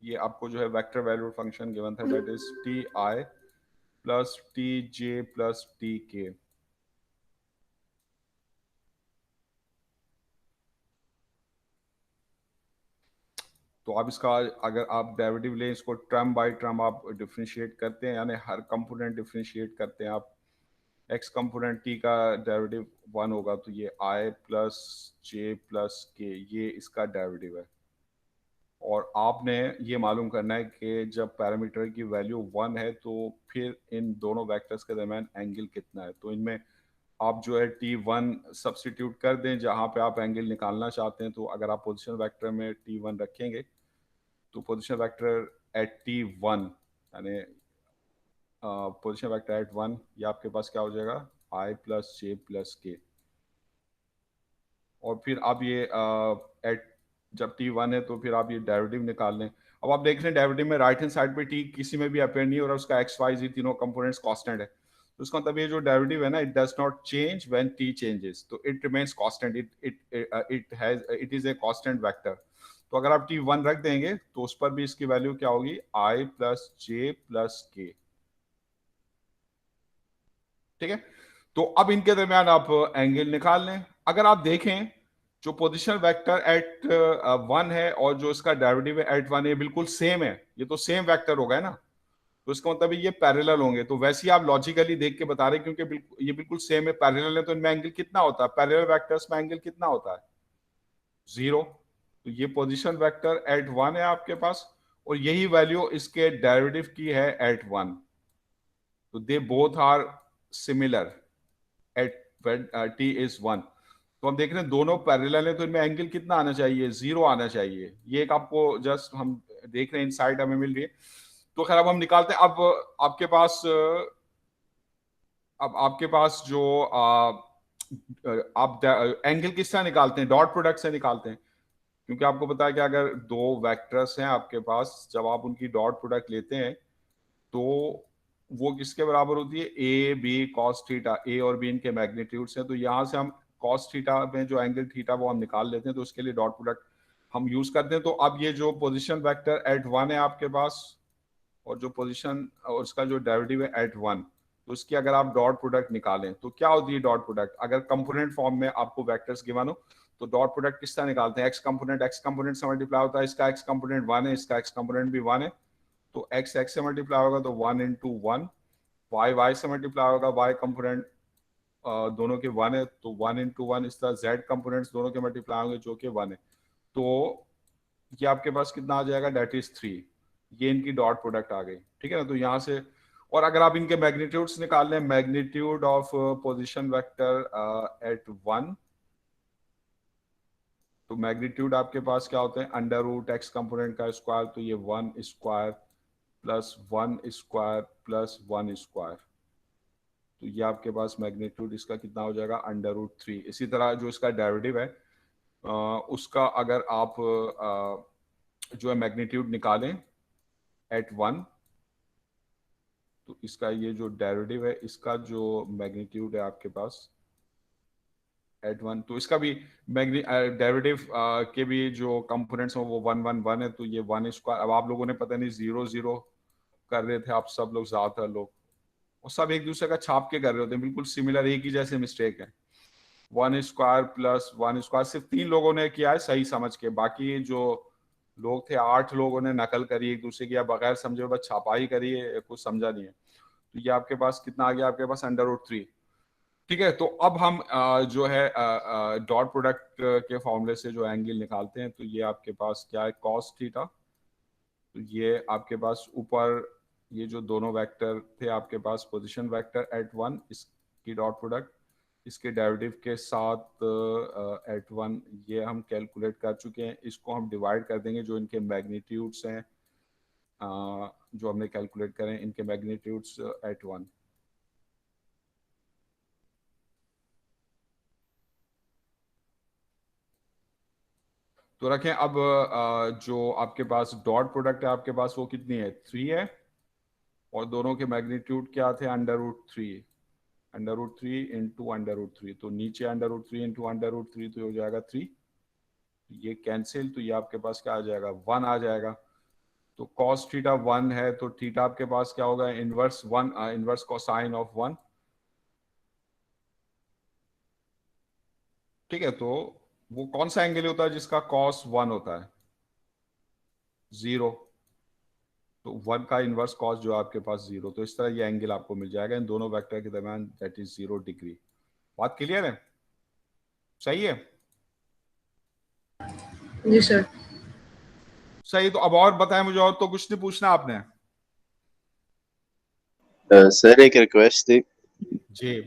ये आपको जो है वेक्टर वैल्यू फंक्शन गिवन था, that is T i plus T J plus T के। तो आप इसका अगर आप डेरिवेटिव लें, इसको टर्म बाय टर्म आप डिफरेंशिएट करते हैं, यानी हर कंपोनेंट डिफरेंशिएट करते हैं आप। एक्स कंपोनेंट टी का डेरिवेटिव 1 होगा, तो ये आई प्लस जे प्लस के, ये इसका डेरिवेटिव है। और आपने ये मालूम करना है कि जब पैरामीटर की वैल्यू 1 है तो फिर इन दोनों वेक्टर्स के दरमियान एंगल कितना है। तो इनमें आप जो है T1 सब्सटीट्यूट कर दें जहां पे आप एंगल निकालना चाहते हैं। तो अगर आप पोजीशन वेक्टर में T1 रखेंगे तो पोजीशन वेक्टर एट T1 यानी पोजीशन वेक्टर एट 1, ये आपके पास क्या हो जाएगा, आई प्लस जे प्लस के। और फिर आप ये एट जब T1 है तो फिर आप ये डेरिवेटिव निकाल लें। अब आप देख रहे हैं डेरिवेटिव में राइट हैंड साइड पे टी किसी में भी अपेयर नहीं हो रहा, उसका एक्स वाई जी तीनों कंपोनेंट्स कांस्टेंट है। तो उसका मतलब ये जो डेरिवेटिव है ना, it does not change when t changes, तो it remains constant, it is a constant vector. तो अगर आप T1 रख देंगे तो उस पर भी इसकी वैल्यू क्या होगी, आई प्लस जे प्लस के। ठीक है, तो अब इनके दरमियान आप एंगल निकाल लें। अगर आप देखें जो पोजीशन वेक्टर एट 1 है और जो इसका डेरिवेटिव है एट 1, ये बिल्कुल सेम है, ये तो सेम वेक्टर हो गए ना, तो इसका मतलब ये पैरेलल होंगे। तो वैसे ही आप लॉजिकली देख के बता रहे हैं, क्योंकि ये बिल्कुल सेम है, पैरेलल है, तो इनमें एंगल कितना होता है, पैरेलल वेक्टर्स में एंगल कितना होता है, 0। तो ये पोजीशन वेक्टर एट 1 है आपके पास, और यही वैल्यू इसके डेरिवेटिव की है एट 1। तो they both are similar at t is 1। तो हम देख रहे हैं दोनों पैरेलल है, तो इनमें एंगल कितना आना चाहिए, 0 आना चाहिए। ये एक आपको जस्ट हम देख रहे हैं इनसाइड हमें मिल रही है। तो खैर अब हम निकालते हैं। अब आपके पास अब आपके पास जो आप एंगल किस तरह निकालते हैं, डॉट प्रोडक्ट से निकालते हैं। क्योंकि आपको पता है कि अगर दो वेक्टर्स हैं आपके पास, जब आप उनकी डॉट प्रोडक्ट लेते हैं तो वो किसके बराबर होती है, ए बी कॉस थीटा। ए और बी इनके मैग्नीट्यूड्स हैं, तो यहां से हम कॉस थीटा में जो एंगल थीटा वो हम निकाल लेते हैं, तो उसके लिए डॉट प्रोडक्ट हम यूज करते हैं। तो अब ये जो पोजीशन वेक्टर एट 1 है आपके पास, और जो पोजीशन और उसका जो डेरिवेटिव है एट 1, तो उसकी अगर आप डॉट प्रोडक्ट निकालें तो क्या होती है डॉट प्रोडक्ट। अगर कंपोनेंट फॉर्म में आपको वेक्टर्स गिवन हो तो डॉट प्रोडक्ट किस तरह निकालते हैं, एक्स कंपोनेंट से मल्टीप्लाई होता है, इसका एक्स कंपोनेंट 1 है, इसका एक्स कंपोनेंट भी 1 है, तो एक्स एक्स से मल्टीप्लाई होगा तो 1 इंटू 1, वाई वाई से मल्टीप्लाई होगा, वाई कंपोनेंट दोनों के 1 है, तो 1 इंटू 1। इस तरह जेड कंपोनेंट्स दोनों के मल्टीप्लाई होंगे जो कि 1 है। तो ये आपके पास कितना आ जाएगा, डेट इज 3। ये इनकी डॉट प्रोडक्ट आ गई, ठीक है ना। तो यहाँ से, और अगर आप इनके मैग्नीट्यूड्स निकाल लें, magnitude of position vector at 1, तो मैग्नीट्यूड आपके पास क्या होते हैं, अंडर रूट एक्स कंपोनेंट का स्क्वायर, तो ये 1 square plus 1 square plus 1 square. तो ये आपके पास मैग्नीट्यूड इसका कितना हो जाएगा, अंडर रूट 3। इसी तरह जो इसका डेरिवेटिव है उसका अगर आप जो है मैग्नीट्यूड निकालें एट 1, तो इसका ये जो डेरिवेटिव है इसका जो मैग्नीट्यूड है आपके पास एट 1, तो इसका भी डेरिवेटिव के भी जो कंपोनेंट्स हैं वो 1 1 1 है, तो ये 1 स्क्वायर। अब आप लोगों ने पता नहीं 0 0 कर रहे थे आप सब लोग, ज्यादातर लोग, और सब एक दूसरे का छाप के कर रहे होते हैं, बिल्कुल सिमिलर एक ही जैसे मिस्टेक है। 1 स्क्वायर प्लस 1 स्क्वायर सिर्फ 3 लोगों ने किया है सही समझ के, बाकी जो लोग थे 8 लोगों ने नकल करी एक दूसरे की, या बगैर समझे बस छापाई करी है, कुछ समझा नहीं है। तो ये आपके पास कितना आ गया, आपके पास अंडर रूट 3। ठीक है, तो अब हम जो है डॉट प्रोडक्ट के फॉर्मूले से जो एंगल निकालते हैं, तो ये आपके पास क्या है, कॉस थीटा। तो ये आपके पास ऊपर ये जो दोनों वेक्टर थे आपके पास, पोजीशन वेक्टर एट 1, इसकी डॉट प्रोडक्ट इसके डेरिवेटिव के साथ एट 1, ये हम कैलकुलेट कर चुके हैं। इसको हम डिवाइड कर देंगे जो इनके मैग्नीट्यूड्स हैं, जो हमने कैलकुलेट करें इनके मैग्नीट्यूड्स एट 1। तो रखें अब जो आपके पास डॉट प्रोडक्ट है आपके पास वो कितनी है, 3 है, और दोनों के मैग्नीट्यूड क्या थे, under root 3। Under root 3 into under root 3, तो नीचे under root 3 into under root 3, तो हो जाएगा 3। ये कैंसिल, तो ये आपके पास क्या आ जाएगा, 1 आ जाएगा। तो cos थीटा 1 है तो थीटा आपके पास क्या होगा, इनवर्स 1, इनवर्स कोसाइन ऑफ 1। ठीक है, तो वो कौन सा एंगल होता है जिसका cos 1 होता है, 0। तो 1 का इनवर्स cos जो है आपके पास 0, तो इस तरह ये एंगल आपको मिल जाएगा इन दोनों वेक्टर के दरमियान, दैट इज 0 डिग्री। बात क्लियर है? सही है? जी सर। सही। तो अब और बताएं मुझे, और तो कुछ नहीं पूछना आपने? सर एक रिक्वेस्ट थी। जी।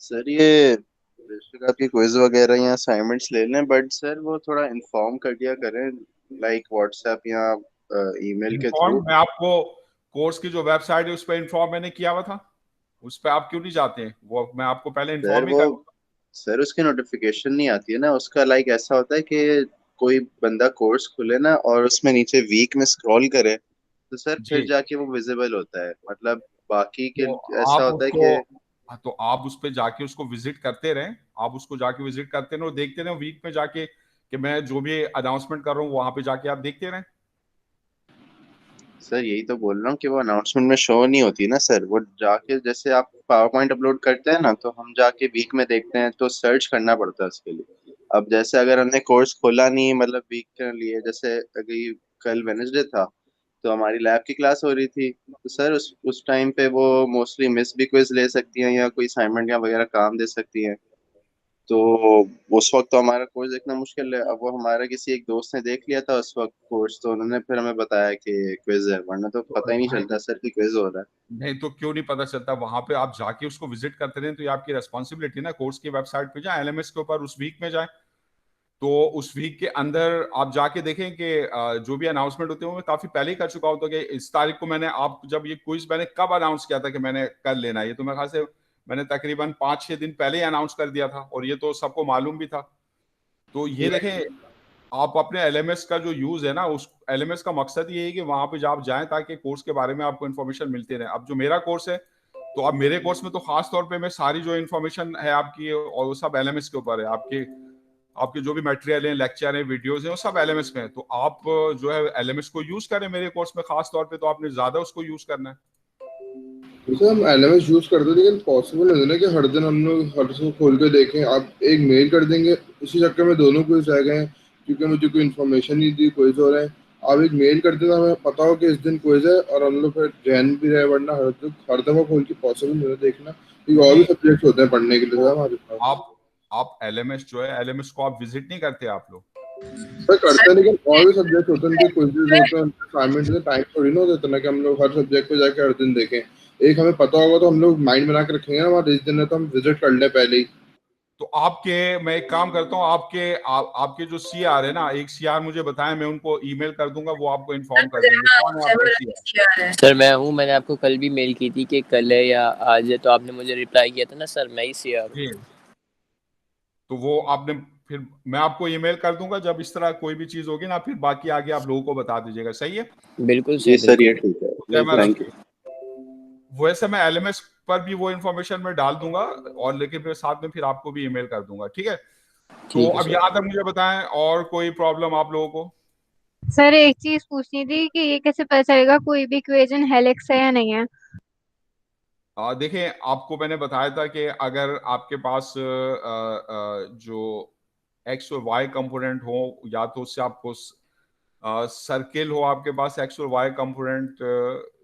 सर ये बेशक आपकी क्विज वगैरह या असाइनमेंट्स ले लें, बट सर वो थोड़ा इन्फॉर्म कर दिया करें, लाइक व्हाट्सएप या ईमेल के इन्फॉर्म थ्रू। मैं आपको, कोर्स की जो वेबसाइट है उस पर इन्फॉर्म मैंने किया हुआ था, उस पर आप क्यों नहीं जाते हैं? वो मैं आपको पहले सर इन्फॉर्म ही वो कर। सर उसकी नोटिफिकेशन नहीं आती है ना उसका, लाइक ऐसा होता है कि कोई बंदा कोर्स खुले ना और उसमें नीचे वीक में स्क्रॉल करे तो सर फिर जी। जाके वो विजिबल होता है, मतलब बाकी के तो ऐसा आप होता है उसको, कि। हाँ, तो आप उस पे जाके उसको विजिट करते रहें, आप उसको जाके विजिट करते रहें और देखते रहें वीक में जाके कि मैं जो भी अनाउंसमेंट कर रहा हूँ वहां पे जाके आप देखते रहें। सर यही तो बोल रहा हूँ कि वो अनाउंसमेंट में शो नहीं होती ना सर, वो जाके जैसे आप पावर पॉइंट अपलोड करते हैं ना तो हम जाके वीक में देखते हैं तो सर्च करना पड़ता है उसके लिए। अब जैसे अगर हमने कोर्स खोला नहीं मतलब वीक के लिए, जैसे अभी कल वेनेसडे था तो हमारी लैब की क्लास हो रही थी, तो सर उस टाइम पे वो मोस्टली मिस भी क्विज ले सकती हैं या कोई असाइनमेंट या वगैरह काम दे सकती हैं। तो उस वक्त तो हमारा कोर्स देखना मुश्किल है। अब वो हमारा किसी एक दोस्त ने देख लिया था उस वक्त कोर्स, तो उन्होंने फिर हमें बताया कि क्विज है, वरना तो तो पता ही नहीं भाई, चलता सर कि क्विज हो रहा है। नहीं तो क्यों नहीं पता चलता? वहां पे आप जाके उसको विजिट करते रहें, तो ये आपकी रेस्पॉन्सिबिलिटी ना, कोर्स की वेबसाइट पे जाए, एलएमएस के ऊपर उस वीक में जाए, तो उस वीक के अंदर आप जाके देखें कि जो भी अनाउंसमेंट होते हैं वो मैं काफी पहले ही कर चुका हूं। तो कि इस तारीख को मैंने, आप जब ये क्विज मैंने कब अनाउंस किया था कि मैंने कर लेना है, ये तो मेरे ख्याल से मैंने तकरीबन 5-6 दिन पहले ही अनाउंस कर दिया था, और ये तो सबको मालूम भी था। तो ये देखें, आप अपने एलएमएस का जो यूज है ना, उस एलएमएस का मकसद ये है कि वहां पे जब आप जाएं ताकि कोर्स के बारे में आपको इन्फॉर्मेशन मिलती रहे। अब जो मेरा कोर्स है, तो अब मेरे कोर्स में तो खास तौर पे मैं सारी जो इन्फॉर्मेशन है आपकी, और वो सब एलएमएस के ऊपर है। आपके आपके जो भी मटेरियल है, लेक्चर है, वीडियोस हैं, वो सब एलएमएस में है। तो आप जो है एलएमएस को यूज करें मेरे कोर्स में खास तौर पे, तो आपने ज्यादा उसको यूज करना है। जैसे हम एलएमएस यूज करते हैं लेकिन पॉसिबल नहीं है ना कि हर दिन हम लोग हर चीज खोल के देखें। आप एक मेल कर देंगे, इसी चक्कर में दोनों क्विज रह गए हैं क्योंकि मुझे कोई इन्फॉर्मेशन नहीं दी क्विज हो रहे हैं। आप एक मेल कर दें तो हमें पता हो कि इस दिन क्विज है और हम लोग फिर जहन भी रहे, वरना हर दफा खोल के पॉसिबल नहीं है देखना, क्योंकि और भी नहीं, सब्जेक्ट होते हैं पढ़ने के लिए सर हमारे पास। आप आप एलएमएस जो है, एलएमएस को आप विजिट नहीं करते आप लोग? सर करते हैं लेकिन और भी सब्जेक्ट होते हैं, उनके क्विजेज होते हैं, उनके असाइनमेंट होते हैं, टाइम थोड़ी ना होता इतना कि हम लोग हर सब्जेक्ट पे जाके हर दिन देखें। एक हमें पता होगा तो हम लोग माइंड बना के रखेंगे ना, हमारा इस दिन है तो हम विजिट कर ले पहले ही। तो आपके, मैं एक काम करता हूँ, आपके जो सीआर है ना, एक सीआर मुझे बताएं, मैं उनको ईमेल कर दूंगा, वो आपको इन्फॉर्म कर देंगे। कौन है आपका सीआर? सर मैं हूँ, मैंने आपको कल भी मेल की थी कि कल है या आज है, तो आपने मुझे रिप्लाई किया था ना सर, मैं ही सीआर हूँ। जी। तो वो आपने, फिर मैं आपको ईमेल कर दूंगा, जब इस तरह कोई भी चीज होगी ना, फिर बाकी आगे आप लोगों को बता दीजिएगा। सही है? बिल्कुल जी सर, सर ये बिल्कुल ठीक है। तो क्या मैं, बिल्कुल थैंक सर। यू। वैसे मैं एलएमएस पर भी वो इन्फॉर्मेशन में डाल दूंगा, और लेकिन फिर साथ में फिर आपको भी ईमेल कर दूंगा। ठीक है? तो ठीक है अब सर। यहाँ तक मुझे बताएं, और कोई प्रॉब्लम आप लोगों को? सर एक चीज पूछनी थी कि ये कैसे पता चलेगा कोई भी इक्वेशन हेलिक्स है या नहीं है? देखें, आपको मैंने बताया था कि अगर आपके पास जो एक्स और वाई कंपोनेंट हो, या तो उससे आपको सर्किल हो, आपके पास एक्स और वाई कंपोनेंट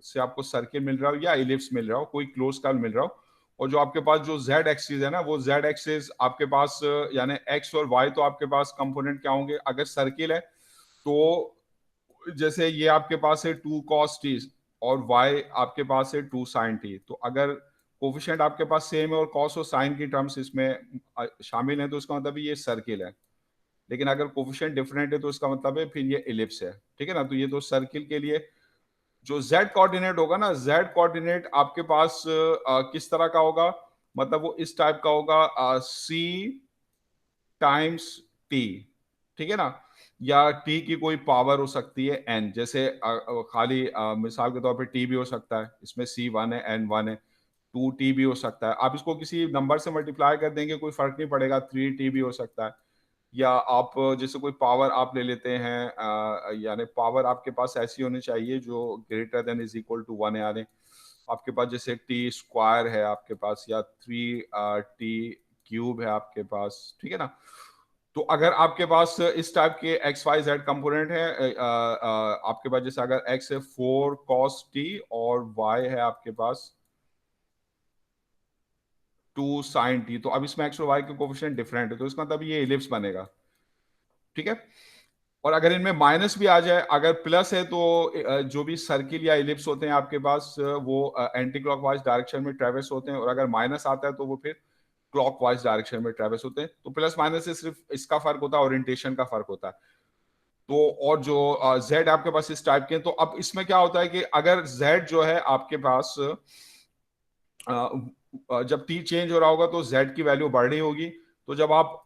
से आपको सर्किल मिल रहा हो या इलिप्स मिल रहा हो, कोई क्लोज कर्व मिल रहा हो, और जो आपके पास जो जेड एक्सिस है ना, वो जेड एक्सिस आपके पास यानी एक्स और वाई, तो आपके पास कंपोनेंट क्या होंगे? अगर सर्किल है तो जैसे ये आपके पास है 2 cos t, और y आपके पास है 2 sin t। तो अगर कोफिशिएंट आपके पास सेम है और cos और sin की टर्म्स इसमें शामिल हैं, तो इसका मतलब ये सर्किल है। लेकिन अगर कोफिशिएंट डिफरेंट है तो इसका मतलब है फिर ये इलिप्स है। ठीक है ना? तो ये तो सर्किल के लिए जो z कोऑर्डिनेट होगा ना, z कोऑर्डिनेट आपके पास किस तरह का होगा? मतलब वो इस टाइप का होगा, c टाइम्स टी। ठीक है ना? या टी की कोई पावर हो सकती है n, जैसे खाली मिसाल के तौर पे टी भी हो सकता है, इसमें c1 है, n1 है, 2t भी हो सकता है। आप इसको किसी नंबर से मल्टीप्लाई कर देंगे, कोई फर्क नहीं पड़ेगा, 3t भी हो सकता है, या आप जैसे कोई पावर आप ले लेते हैं, यानी पावर आपके पास ऐसी होनी चाहिए जो greater than is equal to 1 है, यानी आपके पास जैसे टी स्क्वायर है आपके पास, या 3 टी क्यूब है आपके पास, ठीक है ना। तो अगर आपके पास इस टाइप के एक्स वाई जेड कंपोनेंट है, आपके पास जैसे अगर एक्स है 4 cos t और वाई है आपके पास 2 sin t, तो अब इसमें एक्स और वाई के कोफिशिएंट डिफरेंट है, तो इसका मतलब ये इलिप्स बनेगा, ठीक है। और अगर इनमें माइनस भी आ जाए, अगर प्लस है तो जो भी सर्किल या इलिप्स होते हैं आपके पास वो एंटी क्लॉकवाइज डायरेक्शन में ट्रेवल्स होते हैं, और अगर माइनस आता है तो वो फिर क्लॉकवाइज डायरेक्शन में ट्रेवल्स होते हैं। तो प्लस माइनस से सिर्फ इसका फर्क होता है, ओरिएंटेशन का फर्क होता है। तो और जो z आपके पास इस टाइप के हैं, तो अब इसमें क्या होता है कि अगर z जो है आपके पास जब t चेंज हो रहा होगा तो z की वैल्यू बढ़ रही होगी। तो जब आप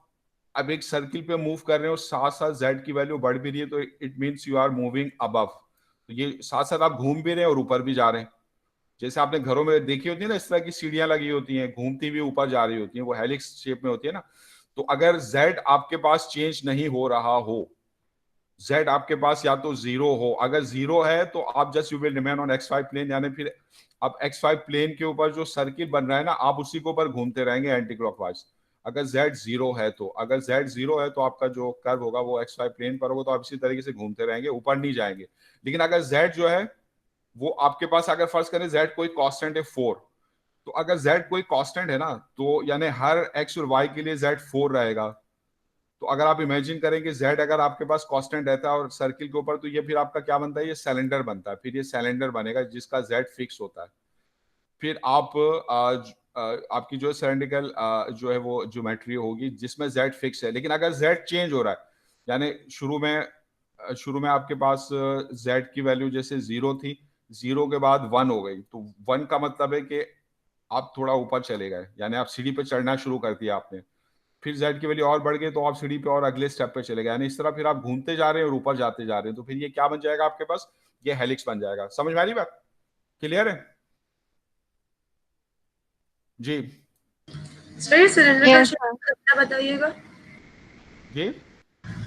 अब एक सर्किल पे मूव कर रहे हो, साथ साथ z की वैल्यू बढ़ भी रही है, तो it means you are moving above. तो ये साथ साथ आप घूम भी रहे हैं और ऊपर भी जा रहे हैं। जैसे आपने घरों में देखी होती है ना, इस तरह की सीढ़ियां लगी होती हैं, घूमती हुई ऊपर जा रही होती हैं, वो हेलिक्स शेप में होती है ना। तो अगर z आपके पास चेंज नहीं हो रहा हो, z आपके पास या तो जीरो हो, अगर जीरो है तो आप just you will remain on x y plane, यानी फिर आप एक्स वाई प्लेन के ऊपर जो सर्किल बन रहा है ना, आप उसी के ऊपर घूमते रहेंगे एंटी क्लॉकवाइज। अगर z जीरो है तो, अगर z जीरो है तो आपका जो कर्व होगा वो एक्स वाई प्लेन पर होगा, तो आप इसी तरीके से घूमते रहेंगे, ऊपर नहीं जाएंगे। लेकिन अगर z जो है वो आपके पास, अगर फर्ज करें z कोई कांस्टेंट है 4, तो अगर z कोई कांस्टेंट है ना, तो यानी हर x और y के लिए z 4 रहेगा। तो अगर आप इमेजिन करें कि z अगर आपके पास कांस्टेंट रहता है और सर्किल के ऊपर, तो ये फिर आपका क्या बनता है, ये सिलेंडर बनता है। फिर ये सिलेंडर बनेगा जिसका z फिक्स होता है। फिर आप आपकी जो सिलेंड्रिकल जो है वो ज्योमेट्री होगी जिसमें z फिक्स है। लेकिन अगर z चेंज हो रहा है, यानी शुरू में आपके पास z की वैल्यू जैसे 0 थी, 0 के बाद 1 हो गई, तो 1 का मतलब है कि आप थोड़ा ऊपर चले गए, यानी आप सीढ़ी पे चढ़ना शुरू कर दिया आपने। फिर z की वैल्यू और बढ़ गई तो आप सीढ़ी पे और अगले स्टेप पे चले गए, यानी इस तरह फिर आप घूमते जा रहे हैं और ऊपर जाते जा रहे हैं। तो फिर ये क्या बन जाएगा आपके पास, ये हेलिक्स बन जाएगा। समझ में आ रही बात, क्लियर है जी? सर ये सिलेंड्रिकल यस शेप सर। कितना बताइएगा, जी,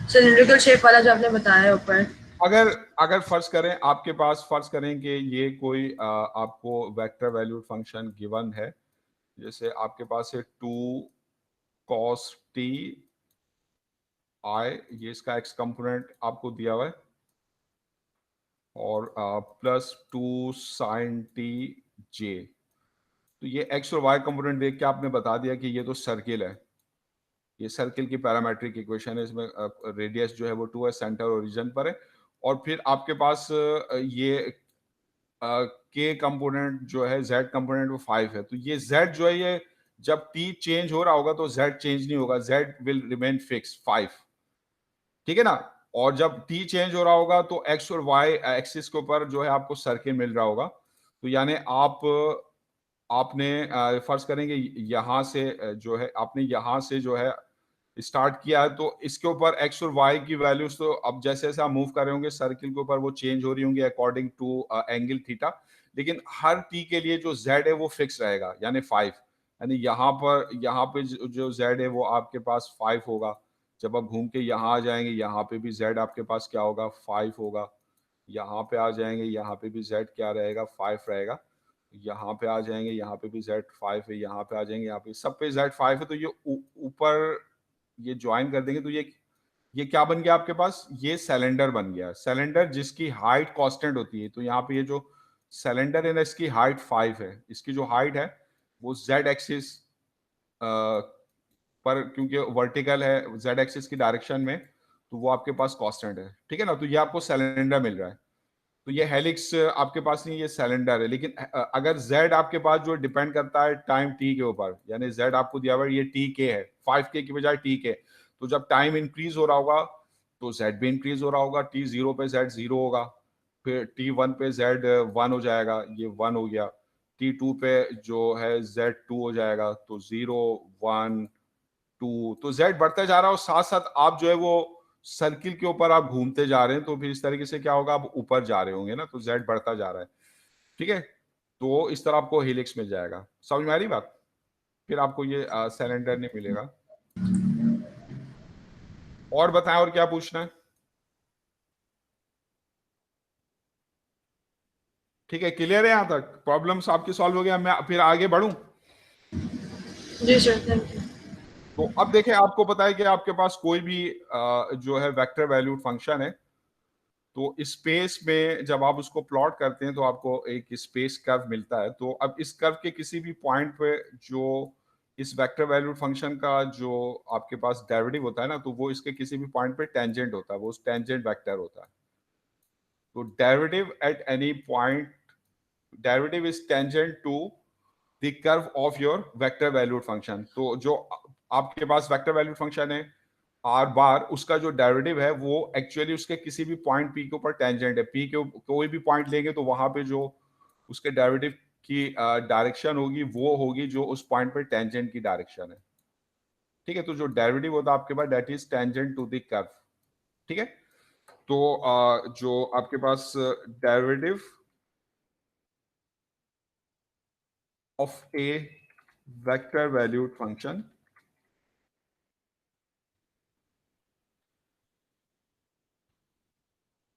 सिलेंड्रिकल शेप वाला जो आपने बताया है ऊपर। अगर अगर फर्ज करें आपके पास, फर्ज करें कि ये कोई आपको वेक्टर वैल्यूड फंक्शन गिवन है, जैसे आपके पास है 2 cos t i, ये इसका x कंपोनेंट आपको दिया हुआ है, और +2 sin t j। तो ये x और y कंपोनेंट देख के आपने बता दिया कि ये तो सर्किल है, ये सर्किल की पैरामेट्रिक इक्वेशन है। इसमें रेडियस जो है वो 2 है, सेंटर ओरिजिन पर है, और फिर आपके पास ये k कंपोनेंट जो है, z कंपोनेंट वो 5 है। तो ये z जो है, ये जब t चेंज हो रहा होगा तो z चेंज नहीं होगा, z विल रिमेन फिक्स 5, ठीक है ना। और जब t चेंज हो रहा होगा तो x और y एक्सिस के ऊपर जो है आपको सर्किल मिल रहा होगा। तो यानी आपने फर्ज करेंगे यहां से जो है, आपने यहां से जो है स्टार्ट किया है, तो इसके ऊपर x और y की वैल्यूज, तो अब जैसे जैसे आप मूव कर रहे होंगे सर्किल के ऊपर वो चेंज हो रही होंगी अकॉर्डिंग टू एंगल थीटा। लेकिन हर t के लिए जो z है वो फिक्स रहेगा, यानी 5। यानी यहाँ पे जो z है वो आपके पास 5 होगा। जब आप घूम के यहाँ आ जाएंगे, यहाँ पे भी z आपके पास क्या होगा, 5 होगा। यहाँ पे आ जाएंगे, यहाँ पे भी z क्या रहेगा, 5 रहेगा। यहाँ पे आ जाएंगे, यहाँ पे भी z 5 है। यहाँ पे आ जाएंगे, यहाँ पे सब पे z 5 है। तो ये ऊपर ये ज्वाइन कर देंगे तो ये क्या बन गया आपके पास, ये सिलेंडर बन गया। सिलेंडर जिसकी हाइट कांस्टेंट होती है, तो यहाँ पे ये जो सिलेंडर है ना, इसकी हाइट 5 है। इसकी जो हाइट है वो z एक्सिस पर, क्योंकि वर्टिकल है z एक्सिस की डायरेक्शन में, तो वो आपके पास कांस्टेंट है, ठीक है ना। तो ये आपको सिलेंडर मिल रहा है। तो ये हेलिक्स आपके पास नहीं, ये सिलेंडर है। लेकिन अगर z आपके पास जो डिपेंड करता है टाइम t के ऊपर, यानी z आपको दिया हुआ है ये tk है, 5k की बजाय tk। तो जब टाइम इंक्रीज हो रहा होगा तो z भी इंक्रीज हो रहा होगा, t0 पे z 0 होगा, फिर t1 पे z 1 हो जाएगा, ये 1 हो गया। t2 पे जो है z 2 हो जाएगा, तो 0 1 2, तो z बढ़ता जा रहा है और साथ साथ आप जो है वो सर्किल के ऊपर आप घूमते जा रहे हैं। तो फिर इस तरीके से क्या होगा, आप ऊपर जा रहे होंगे ना, तो z बढ़ता जा रहा है, ठीक है। तो इस तरह आपको हेलिक्स मिल जाएगा। समझ में आ रही बात? फिर आपको ये सिलेंडर नहीं मिलेगा। और बताएं और क्या पूछना है? ठीक है, क्लियर है? यहां तक प्रॉब्लम्स आपकी सॉल्व हो गया? मैं फिर आगे बढ़ूं? जी सर, थैंक यू। तो अब देखें, आपको पता है कि आपके पास कोई भी जो है वेक्टर वैल्यूड फंक्शन है, तो स्पेस में जब आप उसको प्लॉट करते हैं तो आपको एक स्पेस कर्व मिलता है। तो अब इस कर्व के किसी भी पॉइंट पे जो इस वेक्टर वैल्यूड फंक्शन का जो आपके पास डेरिवेटिव होता है ना, तो वो इसके किसी भी पॉइंट पे टेंजेंट होता है, वो उस टेंजेंट वेक्टर होता है। तो derivative at any point, derivative is tangent to the curve of your vector valued function. तो जो आपके पास वेक्टर वैल्यूड फंक्शन है आर बार, उसका जो डेरिवेटिव है वो एक्चुअली उसके किसी भी पॉइंट पी के ऊपर टेंजेंट है। पी के कोई भी पॉइंट लेंगे तो वहां पे जो उसके डेरिवेटिव की डायरेक्शन होगी वो होगी जो उस पॉइंट पे टेंजेंट की डायरेक्शन है। ठीक है, तो जो डेरिवेटिव होता है आपके पास that is tangent to the curve. ठीक है, तो जो आपके पास derivative of a vector valued function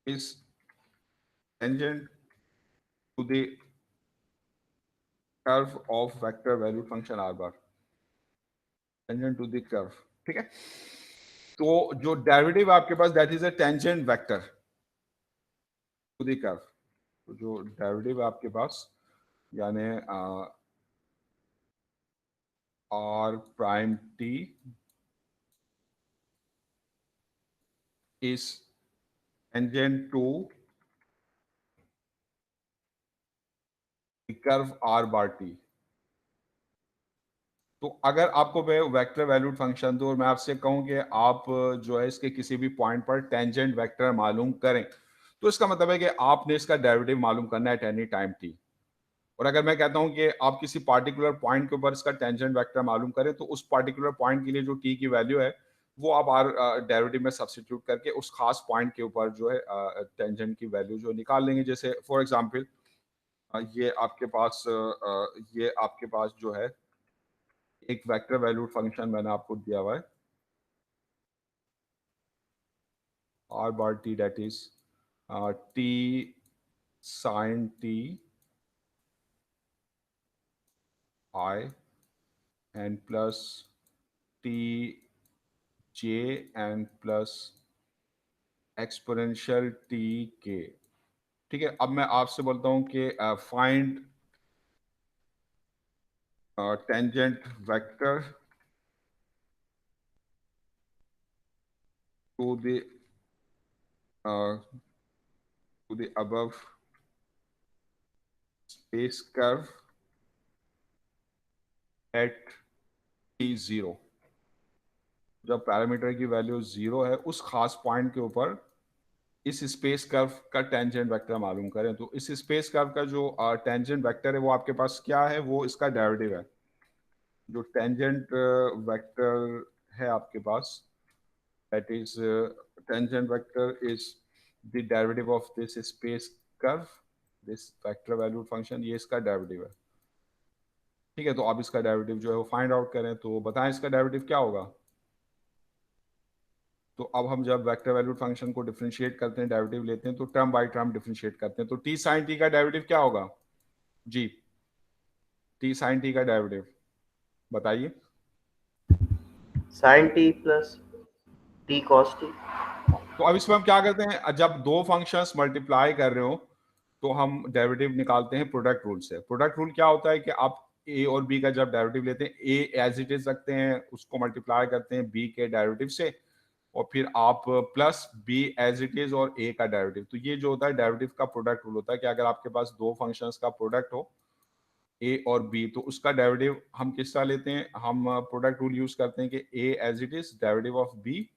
is tangent to the curve of vector value function r bar, tangent to the curve। ठीक है, तो जो डेरिवेटिव आपके पास that is a tangent vector to the curve. तो जो डेरिवेटिव आपके पास यानी r prime t is tangent to the curve r bar t। तो अगर आपको मैं वेक्टर वैल्यूड फंक्शन दूं और मैं आपसे कहूं कि आप जो है इसके किसी भी पॉइंट पर टेंजेंट वेक्टर मालूम करें, तो इसका मतलब है कि आपने इसका डेरिवेटिव मालूम करना है एट एनी टाइम t। और अगर मैं कहता हूं कि आप किसी पार्टिकुलर पॉइंट के ऊपर इसका टेंजेंट वेक्टर मालूम करें, तो उस पार्टिकुलर पॉइंट के लिए जो t की वैल्यू है वो आप आर डेरिवेटिव में सब्स्टिट्यूट करके उस खास पॉइंट के ऊपर जो है टेंजेंट की वैल्यू जो निकाल लेंगे। जैसे फॉर एग्जांपल ये आपके पास जो है एक वेक्टर वैल्यूड फंक्शन मैंने आपको दिया हुआ है r bar t, that is t sin t I and plus t j and plus exponential t k। ठीक है, अब मैं आपसे बोलता हूं कि find tangent vector to the above space curve at t0। जब पैरामीटर की वैल्यू 0 है उस खास पॉइंट के ऊपर इस स्पेस कर्व का टेंजेंट वेक्टर मालूम करें। तो इस स्पेस कर्व का जो टेंजेंट वेक्टर है वो आपके पास क्या है, वो इसका डेरिवेटिव है। जो टेंजेंट वेक्टर है आपके पास that is tangent vector is the derivative of this space curve, this vector valued function, ये इसका डेरिवेटिव है। ठीक है, तो आप इसका डेरिवेटिव जो है वो फाइंड आउट करें, तो बताएं इसका डेरिवेटिव क्या होगा। तो अब हम जब वेक्टर वैल्यूड फंक्शन को डिफरेंशिएट करते हैं, डेरिवेटिव लेते हैं, तो टर्म बाय टर्म डिफरेंशिएट करते हैं। तो टी साइन टी का डेरिवेटिव क्या होगा जी? टी साइन टी का डेरिवेटिव बताइए। Sine t plus t cos t. तो अब इसमें हम क्या करते हैं, जब दो फंक्शंस मल्टीप्लाई कर रहे हो तो हम डेरिवेटिव निकालते हैं प्रोडक्ट रूल से। प्रोडक्ट रूल क्या होता है कि आप ए और बी का जब डेरिवेटिव लेते हैं, ए एज इट इज रखते हैं, उसको मल्टीप्लाई करते हैं बी के डेरिवेटिव से, और फिर आप plus b as it is और ए का डेरिवेटिव। तो ये जो होता है डेरिवेटिव का प्रोडक्ट रूल होता है कि अगर आपके पास दो फंक्शंस का प्रोडक्ट हो ए और बी, तो उसका डेरिवेटिव हम किस तरह लेते हैं, हम प्रोडक्ट रूल यूज करते हैं कि a as it is derivative of b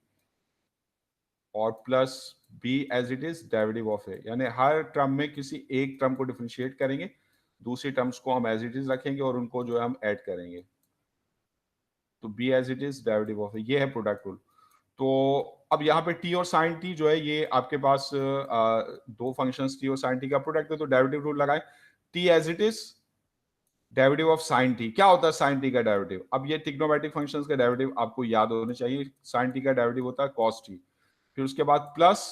और plus b as it is derivative of a. यानी हर टर्म में किसी एक टर्म को डिफरेंशिएट करेंगे, दूसरी टर्म्स को हम एज इट इज रखेंगे और उनको जो है हम ऐड करेंगे। तो b as it is derivative of a, ये है प्रोडक्ट रूल। तो अब यहाँ पे टी और साइन टी जो है ये आपके पास दो फंक्शंस टी और साइन टी का प्रोडक्ट है, तो डेरिवेटिव रूल लगाए t as it is derivative of sine t, क्या होता है साइन टी का डेरिवेटिव? अब ये ट्रिग्नोमेट्रिक फंक्शंस का डेरिवेटिव आपको याद होने चाहिए। साइन टी का डेरिवेटिव होता है कॉस टी, फिर उसके बाद प्लस,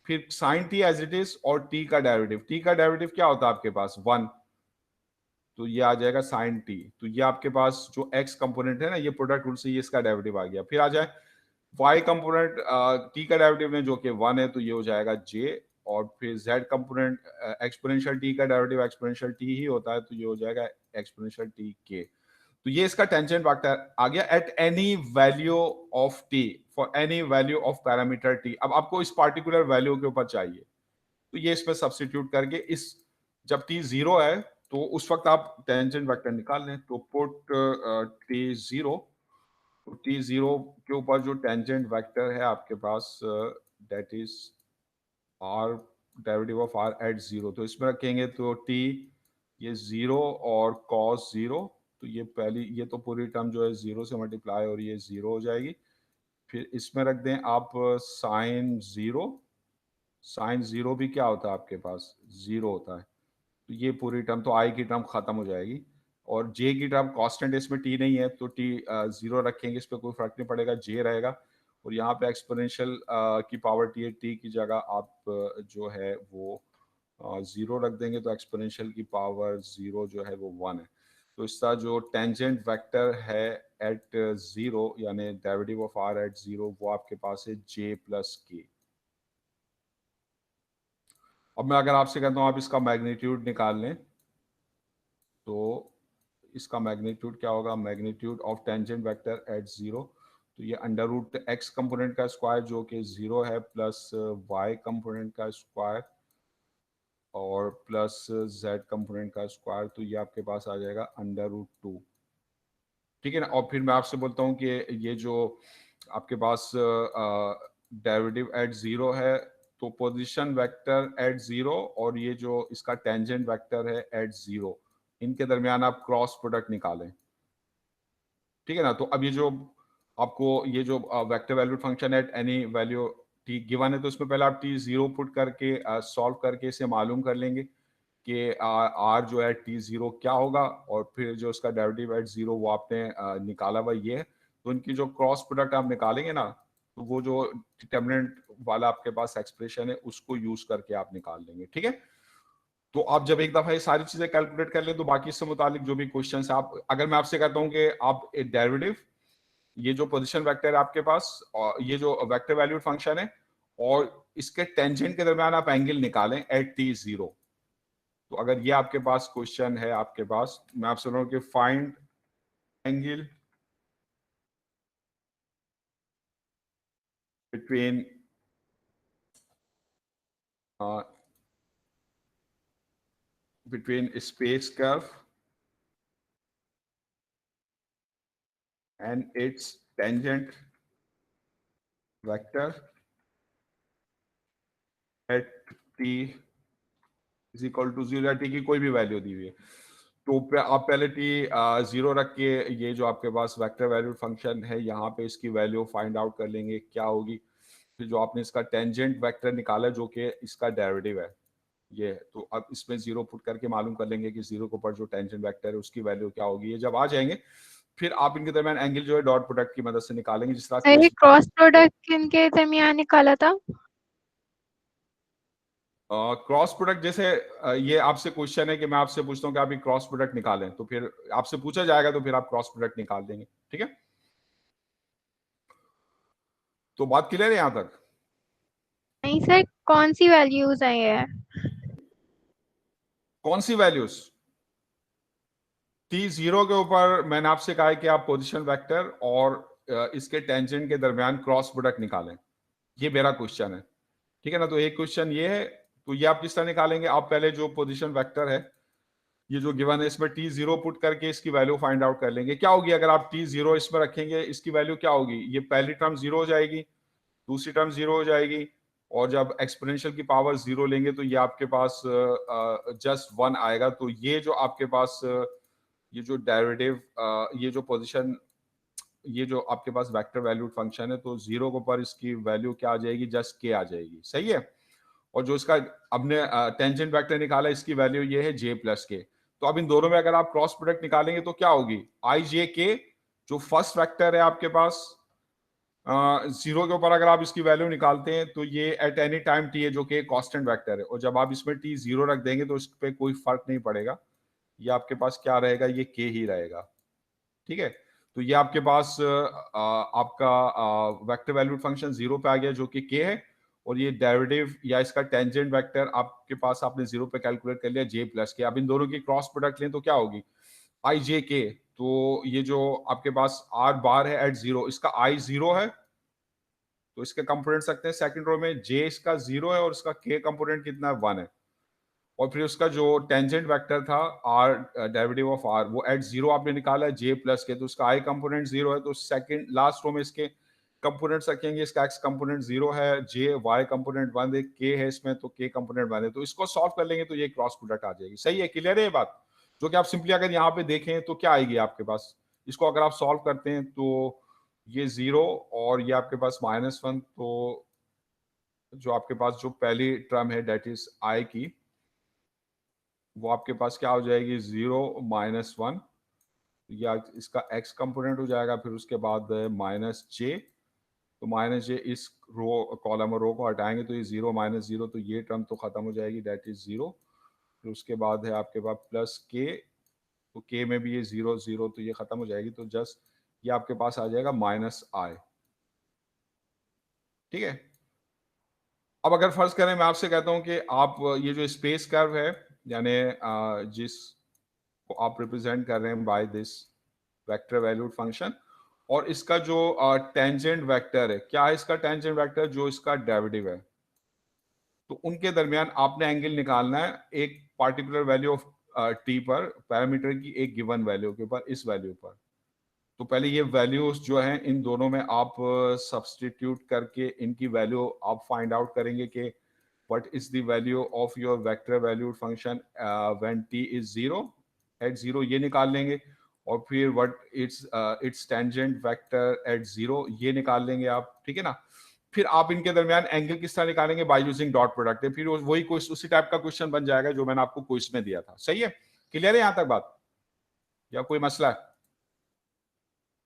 फिर sine t as it is, और टी का डेरिवेटिव। टी का डेरिवेटिव क्या होता है आपके पास? 1, तो ये आ जाएगा साइन टी। तो ये आपके पास जो एक्स कंपोनेंट है ना, ये प्रोडक्ट रूल से ये इसका डेरिवेटिव आ गया। फिर आ जाए वाई कंपोनेंट, टी का डेरिवेटिव में जो कि 1 है, तो ये हो जाएगा जे। और फिर z कंपोनेंट, एक्सपोनेंशियल t का डेरिवेटिव एक्सपोनेंशियल t ही होता है, तो ये हो जाएगा एक्सपोनेंशियल t के। तो ये इसका टेंजेंट वेक्टर आ गया eight any value of t, for any value of parameter t। अब आपको इस पार्टिकुलर वैल्यू के ऊपर चाहिए, तो ये इसमें सब्स्टिट्यूट करके इस, जब t 0 है तो उस वक्त आप टेंजेंट वेक्टर निकाल लें। तो पुट t 0, तो t 0 के ऊपर जो टेंजेंट वेक्टर है आपके पास, that is r, derivative of r at 0, तो इसमें रखेंगे तो t ये 0 और cos 0, तो ये पहली, ये तो पूरी टर्म जो है 0 से मल्टीप्लाई और ये 0 हो जाएगी। फिर इसमें रख दें आप साइन 0, साइन 0 भी क्या होता है आपके पास? 0 होता है। तो ये पूरी टर्म, तो i की टर्म खत्म हो जाएगी, और j की टर्म कांस्टेंट है, इसमें t नहीं है, तो t 0 रखेंगे, इस पर कोई फर्क नहीं पड़ेगा, j रहेगा। और यहाँ पे एक्सपोनेंशियल की पावर t है, t की जगह आप जो है वो 0 रख देंगे, तो एक्सपोनेंशियल की पावर 0 जो है वो 1 है। तो इसका जो टेंजेंट वेक्टर है एट 0, यानी डेरिवेटिव ऑफ r एट 0, वो आपके पास है j प्लस k। अब मैं अगर आपसे कहता हूँ आप इसका मैग्नीट्यूड निकाल लें, तो इसका मैग्नीट्यूड क्या होगा? Magnitude of tangent vector eight 0, तो ये अंडर रूट एक्स कंपोनेंट का स्क्वायर जो कि 0 है, प्लस वाई कंपोनेंट का स्क्वायर, और प्लस z कंपोनेंट का स्क्वायर, तो ये आपके पास आ जाएगा अंडर रूट 2। ठीक है ना? और फिर मैं आपसे बोलता हूँ कि ये जो आपके पास डेरिवेटिव एट 0 है, तो पोजीशन वेक्टर एट 0 और ये जो इसका टेंजेंट वेक्टर है एट 0, इनके दरमियान आप क्रॉस प्रोडक्ट निकालें। ठीक है ना? तो अब ये जो आपको ये जो vector valued function at any value t given है, तो इसमें पहले आप t 0 पुट करके सॉल्व करके इसे मालूम कर लेंगे कि r जो है t 0 क्या होगा, और फिर जो उसका डेरिवेटिव एट 0 वो आपने निकाला हुआ ये है। तो इनकी जो क्रॉस प्रोडक्ट आप निकालेंगे ना, तो वो जो डिटर्मिनेंट वाला आपके पास एक्सप्रेशन है उसको यूज करके आप निकाल लेंगे। ठीक है? तो आप जब एक दफा ये सारी चीजें कैलकुलेट कर लें, तो बाकी इससे मुतालिक जो भी क्वेश्चन है, आप, अगर मैं आपसे कहता हूँ कि आप एक डेरिवेटिव, ये जो पोजीशन वेक्टर है आपके पास, और ये जो वेक्टर वैल्यूड फंक्शन है, और इसके टेंजेंट के दरमियान आप एंगल निकालें एट t 0। तो अगर ये आपके पास क्वेश्चन है आपके पास, मैं आपसे बोल रहा हूं कि find angle between between space curve and its tangent vector at t is equal to 0, या t की कोई भी वैल्यू दी हुई है। तो आप पहले t 0 रख के ये जो आपके पास वेक्टर वैल्यूड फंक्शन है, यहाँ पे इसकी वैल्यू फाइंड आउट कर लेंगे क्या होगी। फिर जो आपने इसका टेंजेंट वेक्टर निकाला जो कि इसका डेरिवेटिव है ये, तो अब इसमें 0 पुट करके मालूम कर लेंगे कि 0 के ऊपर जो टेंजेंट वेक्टर है उसकी वैल्यू क्या होगी। ये जब आ जाएंगे, फिर आप इनके दरमियान एंगल जो है डॉट प्रोडक्ट की मदद से निकालेंगे, जिस तरह ये क्रॉस प्रोडक्ट किनके दरमियान निकाला था? क्रॉस प्रोडक्ट जैसे ये आपसे क्वेश्चन है कि मैं आपसे पूछता हूँ कि आप एक क्रॉस प्रोडक्ट निकालें, तो फिर आपसे पूछा जाएगा, तो फिर आप क्रॉस प्रोडक्ट निकाल देंगे। ठीक है? तो बात क्लियर है यहां तक? नहीं सर, कौन सी वैल्यूज आई है? कौन सी वैल्यूज? t 0 के ऊपर मैंने आपसे कहा है कि आप पोजीशन वेक्टर और इसके टेंजेंट के दरमियान क्रॉस प्रोडक्ट निकालें, ये मेरा क्वेश्चन है। ठीक है ना? तो एक क्वेश्चन ये है, तो ये आप किस तरह निकालेंगे? आप पहले जो पोजीशन वेक्टर है ये जो गिवन है, इसमें t 0 पुट करके इसकी वैल्यू फाइंड आउट कर लेंगे। क्या होगी अगर आप t 0 इसमें रखेंगे, इसकी वैल्यू क्या होगी? ये पहली टर्म 0 हो जाएगी, दूसरी टर्म 0 हो जाएगी, और जब एक्सपोनेंशियल की पावर 0 लेंगे तो ये आपके पास जस्ट 1 आएगा। तो ये जो आपके पास ये जो डेरिवेटिव, ये जो पोजीशन, ये जो आपके पास वेक्टर वैल्यूड फंक्शन है, तो 0 के ऊपर इसकी वैल्यू क्या आ जाएगी? जस्ट k आ जाएगी। सही है? और जो इसका हमने टेंजेंट वेक्टर निकाला, इसकी वैल्यू ये है j प्लस के। तो अब इन दोनों में अगर आप क्रॉस प्रोडक्ट निकालेंगे तो क्या होगी, आई जे के जो फर्स्ट वेक्टर है आपके पास जीरो के ऊपर अगर आप इसकी वैल्यू निकालते हैं तो ये एट एनी टाइम टी है जो कि कांस्टेंट वेक्टर है, और जब आप इसमें टी जीरो रख देंगे तो इस पे कोई फर्क नहीं पड़ेगा, ये आपके पास क्या रहेगा, ये के ही रहेगा। ठीक है, तो ये आपके पास आपका वेक्टर वैल्यूड फंक्शन जीरो पे आ गया जो कि के है, और ये डेरिवेटिव या इसका टेंजेंट वेक्टर आपके पास आपने जीरो पे कैलकुलेट कर लिया जे प्लस के। अब इन दोनों की क्रॉस प्रोडक्ट लें तो क्या होगी, आई जे के, तो ये जो आपके पास आर बार है एट जीरो, इसका आई जीरो है तो इसके कंपोनेंट रखते हैं सेकंड रो में, जे इसका जीरो है और इसका के कंपोनेंट कितना है, वन है, और फिर उसका जो टेंजेंट वेक्टर था आर डेरिवेटिव ऑफ आर वो एट जीरो आपने निकाला है जे प्लस के, तो उसका आई कंपोनेंट जीरो है, तो सेकंड लास्ट रो में इसके कंपोनेंट्स रखेंगे, इसका एक्स कंपोनेंट जीरो है, जे वाई कंपोनेंट वन है, के है इसमें तो के कंपोनेंट वन है, तो इसको सॉल्व कर लेंगे तो ये क्रॉस प्रोडक्ट आ जाएगी। सही है, क्लियर है ये बात, जो कि आप सिंपली अगर यहाँ पे देखें तो क्या आएगी आपके पास, इसको अगर आप सॉल्व करते हैं तो ये जीरो और ये आपके पास माइनस वन, तो जो आपके पास जो पहली टर्म है डेट इज आई की वो आपके पास क्या हो जाएगी, जीरो माइनस वन, या इसका एक्स कंपोनेंट हो जाएगा, फिर उसके बाद माइनस जे, तो माइनस जे इस रो कॉलम और रो को हटाएंगे तो ये जीरो माइनस जीरो, तो ये टर्म तो खत्म हो जाएगी डेट इज जीरो, फिर उसके बाद है आपके पास प्लस के, तो के में भी ये जीरो जीरो तो ये खत्म हो जाएगी, तो जस्ट ये आपके पास आ जाएगा माइनस आई। ठीक है, अब अगर फर्ज करें मैं आपसे कहता हूं कि आप ये जो स्पेस कर्व है यानी जिस को आप रिप्रेजेंट कर रहे हैं by this vector valued function, और इसका जो टेंजेंट वेक्टर है, क्या है इसका टेंजेंट वेक्टर, जो इसका डेरिवेटिव है, तो उनके दरमियान आपने एंगल निकालना है एक पार्टिकुलर वैल्यू ऑफ टी पर, पैरामीटर की एक गिवन वैल्यू के ऊपर, इस वैल्यू पर। तो पहले ये वैल्यूज जो हैं इन दोनों में आप सब्सटीट्यूट करके इनकी वैल्यू आप फाइंड आउट करेंगे कि what is the value of your vector valued function when t is zero, at zero ये निकाल लेंगे, और फिर what its tangent vector at zero ये निकाल लेंगे आप। ठीक है ना, फिर आप इनके दरमियान एंगल किस तरह निकालेंगे, बाय यूजिंग डॉट प्रोडक्ट, फिर वही कुछ उसी टाइप का क्वेश्चन बन जाएगा जो मैंने आपको क्विज में दिया था। सही है, क्लियर है यहां तक बात, या कोई मसला है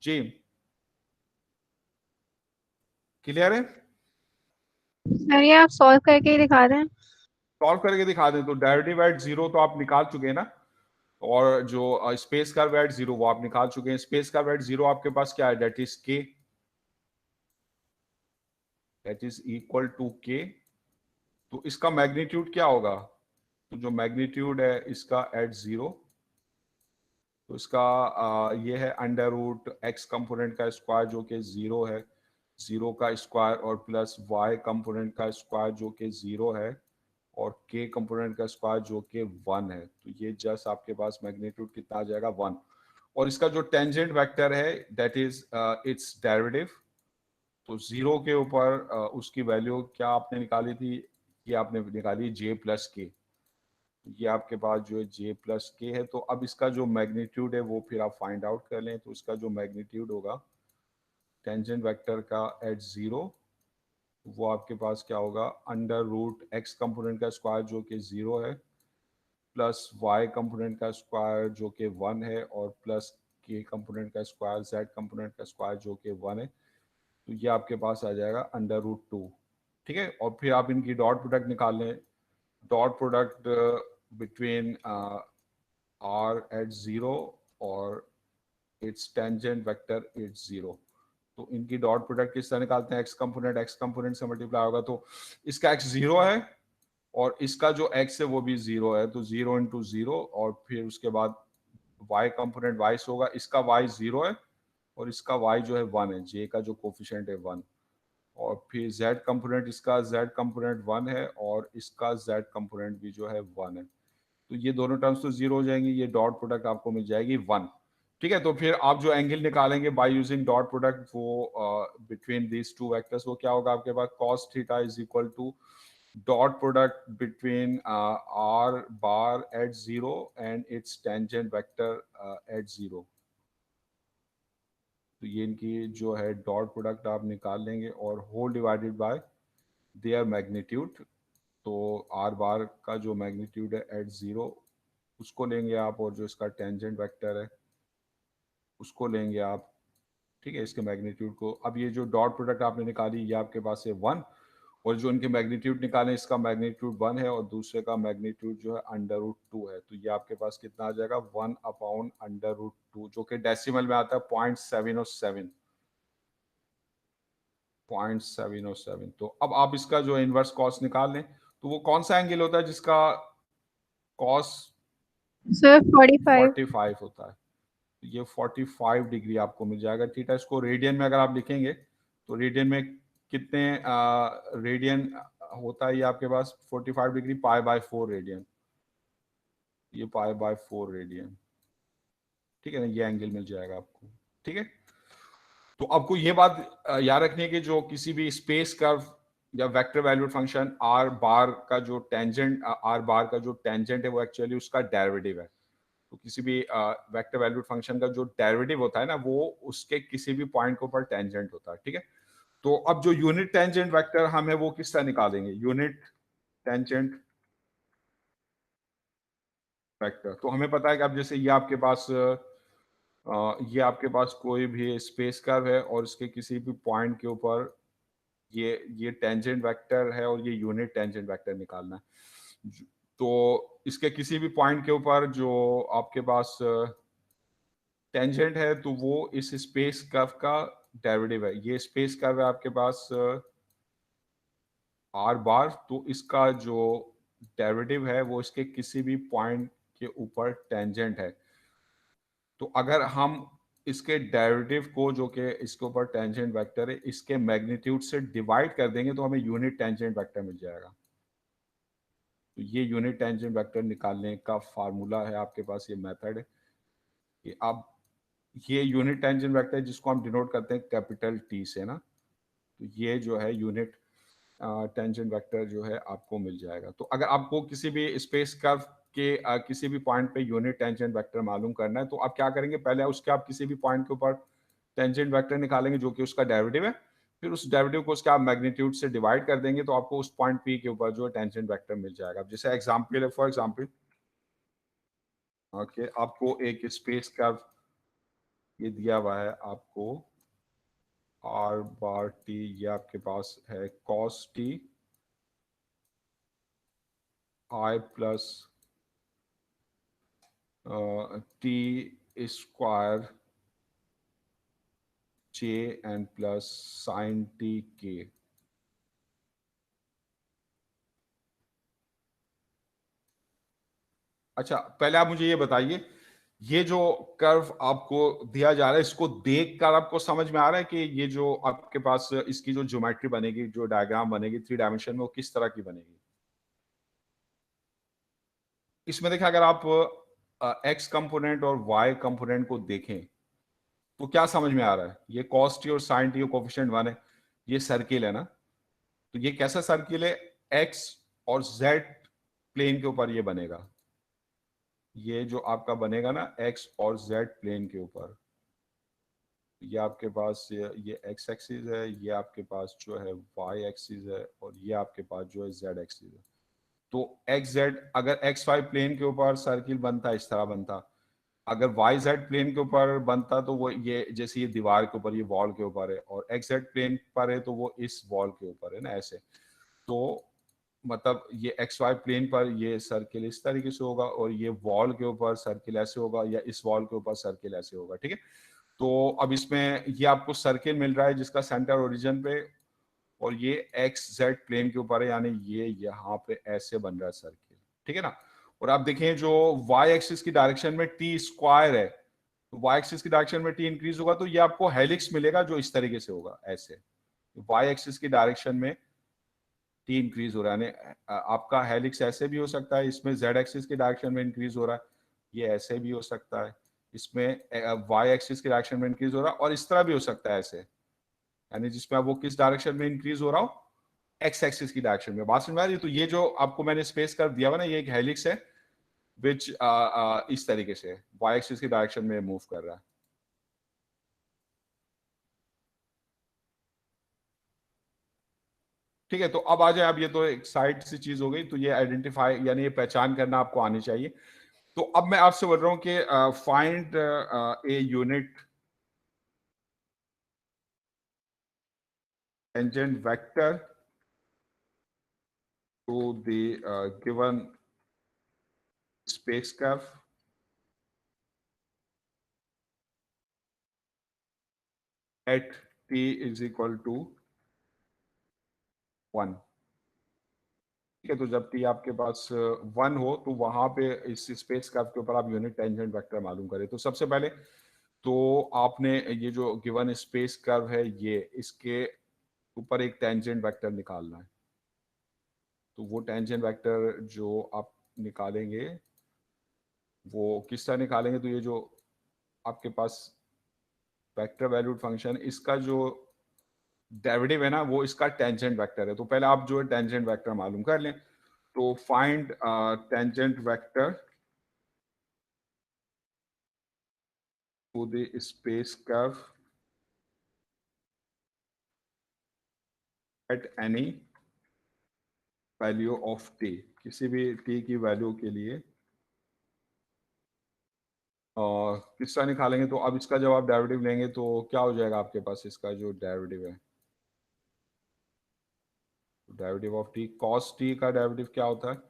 जी, क्लियर है? सर ये आप सॉल्व करके ही दिखा दें। सॉल्व करके दिखा दें, तो डेरिवेटिव एट जीरो तो आप निकाल चुके हैं ना, और जो स्पेस का वेट जीरो वो आप निकाल चुके हैं। स्पेस का वेट जीरो आपके पास क्या है, डेट इज के, डेट इज इक्वल टू के, तो इसका मैग्नीट्यूड क्या होगा, तो जो मैग्नीट्यूड है इसका एट जीरो, तो इसका ये है अंडर रूट एक्स कंपोनेंट का स्क्वायर जो कि जीरो है, जीरो का स्क्वायर, और प्लस वाई कंपोनेंट का स्क्वायर जो कि जीरो है, और के कंपोनेंट का स्क्वायर जो कि वन है, तो ये जस्ट आपके पास मैग्नीट्यूड कितना आ जाएगा, वन, और इसका जो टेंजेंट वेक्टर है दैट इज इट्स डेरिवेटिव, तो जीरो के ऊपर उसकी वैल्यू क्या आपने निकाली थी, ये आपने निकाली जे प्लस के, ये आपके पास जो है जे प्लस के है, तो अब इसका जो मैग्नीट्यूड है वो फिर आप फाइंड आउट कर लें, तो इसका जो मैग्नीट्यूड होगा टेंजेंट वेक्टर का एट जीरो, वो आपके पास क्या होगा, अंडर रूट एक्स कंपोनेंट का स्क्वायर जो कि जीरो है, प्लस वाई कंपोनेंट का स्क्वायर जो कि वन है, और प्लस के कंपोनेंट का स्क्वायर जेड कंपोनेंट का स्क्वायर जो कि वन है, तो ये आपके पास आ जाएगा अंडर रूट टू। ठीक है, और फिर आप इनकी डॉट प्रोडक्ट निकाल लें, dot product between r at zero और its tangent vector at zero, तो इनकी डॉट प्रोडक्ट किस तरह निकालते हैं, एक्स कंपोनेंट से मल्टीप्लाई होगा, तो इसका एक्स जीरो है और इसका जो x है वो भी जीरो है, तो जीरो इंटू जीरो, और फिर उसके बाद y कंपोनेंट y से होगा, इसका y जीरो है और इसका y जो है वन है, j का जो कोफिशिएंट है वन, और फिर z कंपोनेंट, इसका z कंपोनेंट वन है और इसका z कंपोनेंट भी जो है वन है, तो ये दोनों टर्म्स तो जीरो हो जाएंगी, ये डॉट प्रोडक्ट आपको मिल जाएगी वन। ठीक है, तो फिर आप जो एंगल निकालेंगे बाय यूजिंग डॉट प्रोडक्ट वो बिटवीन दीज टू वेक्टर्स, वो क्या होगा आपके पास, cos theta is equal to dot product between r bar at zero and its tangent vector at zero, तो ये इनकी जो है डॉट प्रोडक्ट आप निकाल लेंगे और whole divided by their magnitude, तो r बार का जो मैग्नीट्यूड है एट जीरो उसको लेंगे आप, और जो इसका टेंजेंट वेक्टर है उसको लेंगे आप, ठीक है, इसके मैग्नीट्यूड को। अब ये जो डॉट प्रोडक्ट आपने निकाली ये आपके पास है 1, और जो इनके मैग्नीट्यूड निकाले इसका मैग्नीट्यूड 1 है और दूसरे का मैग्नीट्यूड जो है √2 है। तो ये आपके पास कितना आ जाएगा 1/√2, जो कि डेसिमल में आता है 0.707, 0.707। तो अब आप इसका जो इनवर्स कॉस निकाल लें, तो वो कौन सा एंगल होता है जिसका कॉस सर 45। 45 होता है? ये 45 डिग्री आपको मिल जाएगा थीटा। इसको रेडियन में अगर आप लिखेंगे तो रेडियन में कितने रेडियन होता है, ये आपके पास 45 डिग्री π/4 रेडियन, ये π/4 रेडियन, ठीक है ना, ये एंगल मिल जाएगा आपको, ठीक है। तो आपको ये बात याद रखनी है कि जो किसी भी स्पेस कर्व या वेक्टर वैल्यूड फंक्शन आर बार का जो टेंजेंट है वो एक्चुअली उसका डेरिवेटिव है। तो किसी भी वेक्टर वैल्यूड फंक्शन का जो डेरिवेटिव होता है ना वो उसके किसी भी पॉइंट के ऊपर टेंजेंट होता है, ठीक है। तो अब जो यूनिट टेंजेंट वेक्टर हम है वो किस तरह निकालेंगे, यूनिट टेंजेंट वेक्टर। तो हमें पता है कि अब जैसे ये आपके पास कोई भी स्पेस कर्व है और इसके किसी भी पॉइंट के ऊपर ये टेंजेंट वेक्टर है और ये यूनिट टेंजेंट वेक्टर निकालना है। तो इसके किसी भी पॉइंट के ऊपर जो आपके पास टेंजेंट है तो वो इस स्पेस कर्व का डेरिवेटिव है। ये स्पेस कर्व है आपके पास आर बार, तो इसका जो डेरिवेटिव है वो इसके किसी भी पॉइंट के ऊपर टेंजेंट है। तो अगर हम इसके डेरिवेटिव को जो कि इसके ऊपर टेंजेंट वेक्टर है इसके मैग्नीट्यूड से डिवाइड कर देंगे तो हमें यूनिट टेंजेंट वेक्टर मिल जाएगा। तो ये यूनिट टेंजेंट वेक्टर निकालने का फार्मूला है आपके पास, ये मेथड है कि अब ये यूनिट टेंजेंट वेक्टर जिसको हम डिनोट करते हैं कैपिटल टी से ना, तो ये जो है यूनिट टेंजेंट वेक्टर जो है आपको मिल जाएगा। तो अगर आपको किसी भी स्पेस कर्व के किसी भी पॉइंट पे यूनिट टेंजेंट वेक्टर मालूम करना है तो आप क्या करेंगे, पहले उसके आप किसी भी पॉइंट के ऊपर टेंजेंट वेक्टर निकालेंगे जो कि उसका डेरिवेटिव है, फिर उस डेरिवेटिव को उसके आप मैग्नीट्यूड से डिवाइड कर देंगे तो आपको उस पॉइंट पी के ऊपर जो टेंजेंट वेक्टर मिल जाएगा। जैसे एग्जाम्पल है, फॉर एग्जाम्पल ओके, आपको एक स्पेस कर्व ये दिया हुआ है आपको आर बार टी, ये आपके पास है cos t i plus t square j and plus sine t k. अच्छा, पहले आप मुझे ये बताइए, ये जो कर्व आपको दिया जा रहा है इसको देखकर आपको समझ में आ रहा है कि ये जो आपके पास इसकी जो ज्योमेट्री बनेगी, जो डायग्राम बनेगी 3 डायमेंशन में, वो किस तरह की बनेगी? इसमें देखिए, अगर आप एक्स कंपोनेंट और वाई कंपोनेंट को देखें तो क्या समझ में आ रहा है, ये कॉस टी और साइन टी कोफिशिएंट 1 है, ये सर्किल है ना। तो ये कैसा सर्किल है, एक्स और जेड प्लेन के ऊपर ये बनेगा, ये जो आपका बनेगा ना एक्स और जेड प्लेन के ऊपर, ये आपके पास ये एक्स एक्सिस है, ये आपके पास जो है वाई एक्सिस है और ये आपके पास जो है जेड एक्सिस है। तो एक्स जेड, अगर एक्स वाई प्लेन के ऊपर सर्किल बनता इस तरह बनता, अगर वाई जेड प्लेन के ऊपर बनता तो वो ये जैसे ये दीवार के ऊपर, ये वॉल के ऊपर है, और एक्स जेड प्लेन पर है तो वो इस वॉल के ऊपर है ना, ऐसे। तो मतलब ये एक्स वाई प्लेन पर ये सर्किल इस तरीके से होगा और ये वॉल के ऊपर सर्किल ऐसे होगा, या इस वॉल के ऊपर सर्किल ऐसे होगा, ठीक है। तो अब इसमें ये आपको सर्किल मिल रहा है जिसका सेंटर ओरिजिन पे और ये एक्स जेड प्लेन के ऊपर है, यानी ये यहाँ पे ऐसे बन रहा है सर्किल, ठीक है ना। और आप देखें जो वाई एक्सिस की डायरेक्शन में टी स्क्वायर है, तो वाई एक्सिस की डायरेक्शन में टी इंक्रीज होगा तो ये आपको हेलिक्स मिलेगा जो इस तरीके से होगा ऐसे। वाई एक्सिस की डायरेक्शन में टी इंक्रीज हो रहा है, आपका हेलिक्स ऐसे भी हो सकता है, इसमें जेड एक्सिस की डायरेक्शन में इंक्रीज हो रहा है, ये ऐसे भी हो सकता है, इसमें वाई एक्सिस की डायरेक्शन में इंक्रीज हो रहा है, और इस तरह भी हो सकता है ऐसे, यानी जिसमें अब वो किस डायरेक्शन में इंक्रीज हो रहा हो, एक्स एक्सिस की डायरेक्शन में। बात समझ में आ रही है? तो ये जो आपको मैंने स्पेस कर्व दिया हुआ ना, ये एक हेलिक्स है विच इस तरीके से वाई एक्सिस की डायरेक्शन में मूव कर रहा है। ठीक है, तो अब आ जाए, अब ये तो एक साइड सी चीज हो गई, तो ये आइडेंटिफाई यानी ये पहचान करना आपको आनी चाहिए। तो अब मैं आपसे बोल रहा हूं कि find a unit tangent vector to the given space curve at t is equal to 1। ठीक है, तो जब t आपके पास 1 हो तो वहां पे इस स्पेस कर्व के ऊपर आप यूनिट टेंजेंट वेक्टर मालूम करें। तो सबसे पहले तो आपने ये जो गिवन स्पेस कर्व है ये इसके ऊपर एक टेंजेंट वेक्टर निकालना है। तो वो टेंजेंट वेक्टर जो आप निकालेंगे वो किस तरह निकालेंगे, तो ये जो आपके पास वेक्टर वैल्यूड फंक्शन इसका जो डेरिवेटिव है ना वो इसका टेंजेंट वेक्टर है। तो पहले आप जो है टेंजेंट वेक्टर मालूम कर लें। तो find tangent vector to the space curve at any value of t, किसी भी टी की वैल्यू के लिए किस तरह निकालेंगे। तो अब इसका जब आप डेरिवेटिव लेंगे तो क्या हो जाएगा आपके पास, इसका जो डेरिवेटिव है derivative of T, cos T का डेरिवेटिव क्या होता है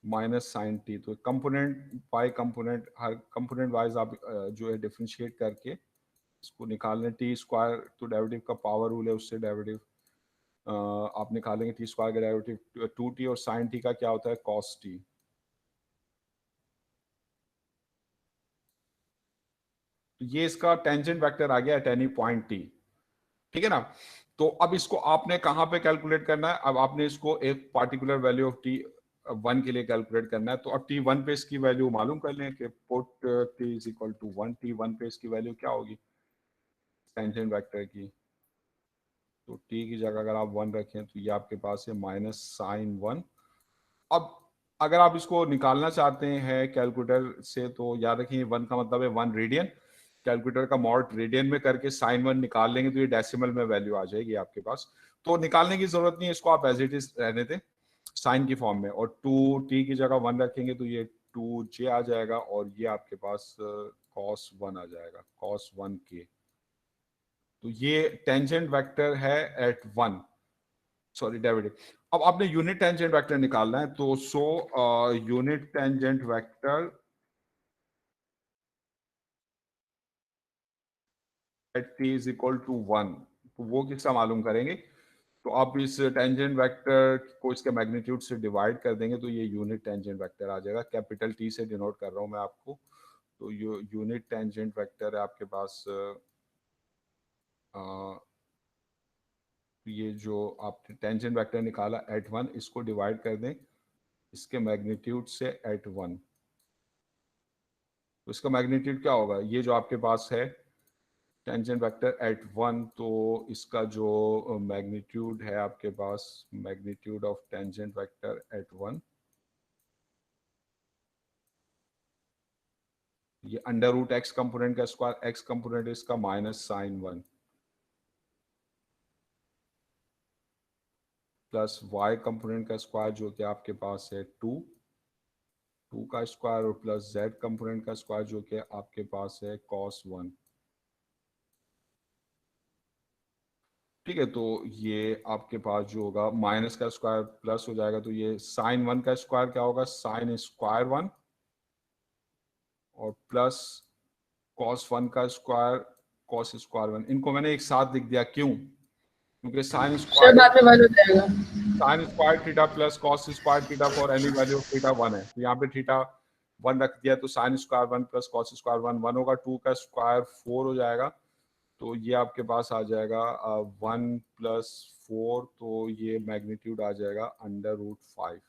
माइनस साइन टी। तो कंपोनेंट बाय कंपोनेंट, हर कंपोनेंट वाइज आप जो है डिफरेंशिएट करके इसको निकालने। टी स्क्वायर तो डेरिवेटिव का पावर रूल है, उससे डेरिवेटिव आप निकालेंगे। टी स्क्वायर का डेरिवेटिव 2t और साइन टी का क्या होता है कॉस टी। तो ये इसका टेंजेंट वेक्टर आ गया एट एनी पॉइंट टी। ठीक है ना। तो अब इसको आपने कहां पे कैलकुलेट करना है, अब आपने इसको एक पार्टिकुलर वैल्यू ऑफ टी 1 के लिए कैलकुलेट करना है। तो अब t1 पे इसकी वैल्यू मालूम कर लें कि put t is equal to 1। t1 पे इसकी वैल्यू क्या होगी टेंजेंट वेक्टर की। तो t की जगह अगर आप 1 रखें तो ये आपके पास है माइनस साइन 1। अब अगर आप इसको निकालना चाहते हैं कैलकुलेटर से तो याद रखिए 1 का मतलब है 1 रेडियन। कैलकुलेटर का मॉड रेडियन में करके साइन 1 निकाल लेंगे तो ये डेसिमल में वैल्यू आ जाएगी आपके पास। तो निकालने की जरूरत नहीं है, इसको आप एज इट इज रहने दें साइन की फॉर्म में। और 2t की जगह 1 रखेंगे तो ये 2j आ जाएगा और ये आपके पास cos 1 आ जाएगा, cos 1k। तो ये टेंजेंट वेक्टर है एट 1, सॉरी डेरिवेटिव। अब आपने यूनिट टेंजेंट वेक्टर निकालना है। तो unit tangent vector at t is equal to 1, तो वो किसका मालूम करेंगे। तो आप इस टेंजेंट वेक्टर को इसके मैग्नीट्यूड से डिवाइड कर देंगे तो ये यूनिट टेंजेंट वेक्टर आ जाएगा। कैपिटल टी से डिनोट कर रहा हूं मैं आपको। तो यूनिट टेंजेंट वेक्टर है आपके पास ये जो आपने टेंजेंट वेक्टर निकाला एट 1, इसको डिवाइड कर दें इसके मैग्नीट्यूड से एट 1। तो इसका मैग्नीट्यूड क्या होगा, ये जो आपके पास है टेंजेंट वेक्टर एट 1, तो इसका जो मैग्नीट्यूड है आपके पास, magnitude of tangent vector at 1, ये अंडर रूट एक्स कंपोनेंट का स्क्वायर, एक्स कंपोनेंट इसका minus sine 1 plus y component का स्क्वायर जो कि आपके पास है 2 का स्क्वायर और प्लस जेड कंपोनेंट का स्क्वायर जो कि आपके पास है cos 1। ठीक है, तो ये आपके पास जो होगा माइनस का स्क्वायर प्लस हो जाएगा तो ये साइन 1 का स्क्वायर क्या होगा साइन स्क्वायर 1 और प्लस cos 1 का स्क्वायर cos स्क्वायर 1। इनको मैंने एक साथ लिख दिया, क्यों, क्योंकि साइन सर बाद में 1 हो जाएगा। Sine square theta plus cos square theta for any value of theta 1 है। तो यहाँ पे थीटा 1 रख दिया तो sine square 1 plus cos square 1 होगा। 2 का स्क्वायर 4 हो जाएगा तो ये आपके पास आ जाएगा 1 प्लस 4, तो ये मैग्नीट्यूड आ जाएगा अंडर रूट 5।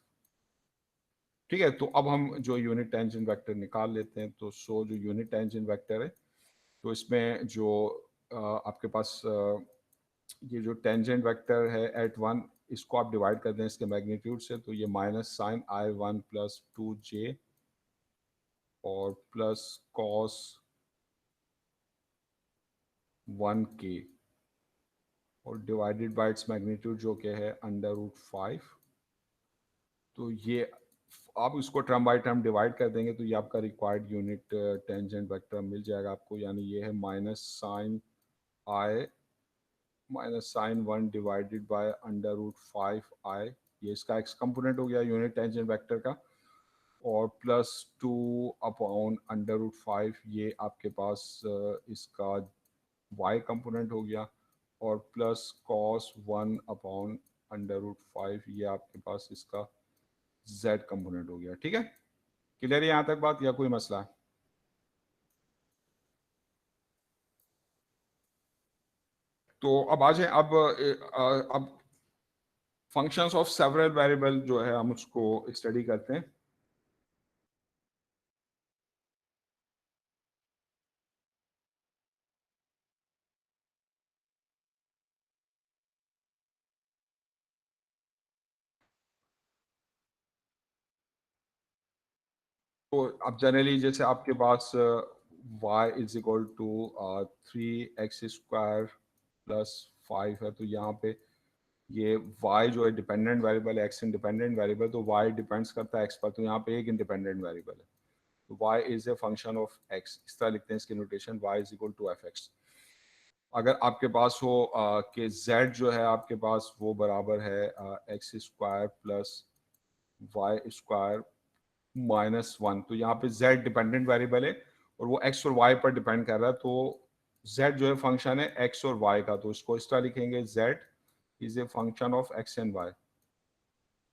ठीक है, तो अब हम जो यूनिट टेंजेंट वेक्टर निकाल लेते हैं। तो जो यूनिट टेंजेंट वेक्टर है तो इसमें जो आपके पास ये जो टेंजेंट वेक्टर है एट 1, इसको आप डिवाइड कर दें इसके मैग्नीट्यूड से तो ये minus sign i1 plus 2j और प्लस कॉस 1k और डिवाइडेड बाय इट्स मैग्नीट्यूड जो कि है अंडर रूट 5। तो ये आप इसको टर्म बाय टर्म डिवाइड कर देंगे तो ये आपका रिक्वायर्ड यूनिट टेंजेंट वेक्टर मिल जाएगा आपको, यानी ये है -sin 1 डिवाइडेड बाय √5i, ये इसका x कंपोनेंट हो गया यूनिट टेंजेंट वेक्टर का, और +2 अपॉन √5 ये आपके पास इसका y कंपोनेंट हो गया, और प्लस cos 1 अपॉन √5 ये आपके पास इसका z कंपोनेंट हो गया। ठीक है, क्लियर है यहाँ तक बात या कोई मसला है? तो अब आ जाए, अब फंक्शंस ऑफ सेवरल वेरिएबल जो है हम उसको स्टडी करते हैं। तो अब जनरली जैसे आपके पास y is equal to 3x² plus 5 है, तो यहाँ पे ये y जो है डिपेंडेंट वेरिएबल है, x इंडिपेंडेंट वेरिएबल, तो y डिपेंड्स करता है x पर, तो यहाँ पे एक इंडिपेंडेंट वेरिएबल है, तो y is a function of x, इस तरह लिखते हैं इसकी notation, y is equal to fx। अगर आपके पास हो कि z जो है आपके पास वो बराबर है x² प्लस y² -1, तो यहाँ पे z डिपेंडेंट वेरिएबल है और वो x और y पर डिपेंड कर रहा है, तो z जो है फंक्शन है x और y का, तो इसको इस तरह लिखेंगे z is a function of x and y।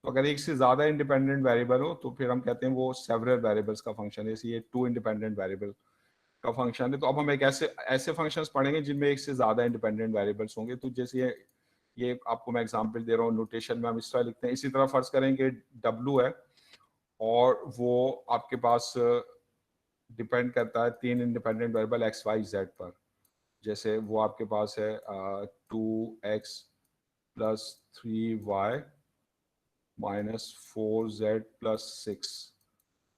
तो अगर एक से ज्यादा इंडिपेंडेंट वेरिएबल हो तो फिर हम कहते हैं वो सेवरल वेरिएबल्स का फंक्शन है, जैसे ये 2 इंडिपेंडेंट वेरिएबल का फंक्शन है। तो अब हम एक ऐसे फंक्शंस पढ़ेंगे जिनमें एक से ज्यादा इंडिपेंडेंट वेरिएबल्स होंगे। तो जैसे ये आपको मैं एग्जांपल दे रहा हूँ, नोटेशन में हम इस तरह लिखते हैं। इसी तरह फर्ज करेंगे W है और वो आपके पास डिपेंड करता है 3 independent variable x y z पर, जैसे वो आपके पास है 2x plus 3y -4z plus 6।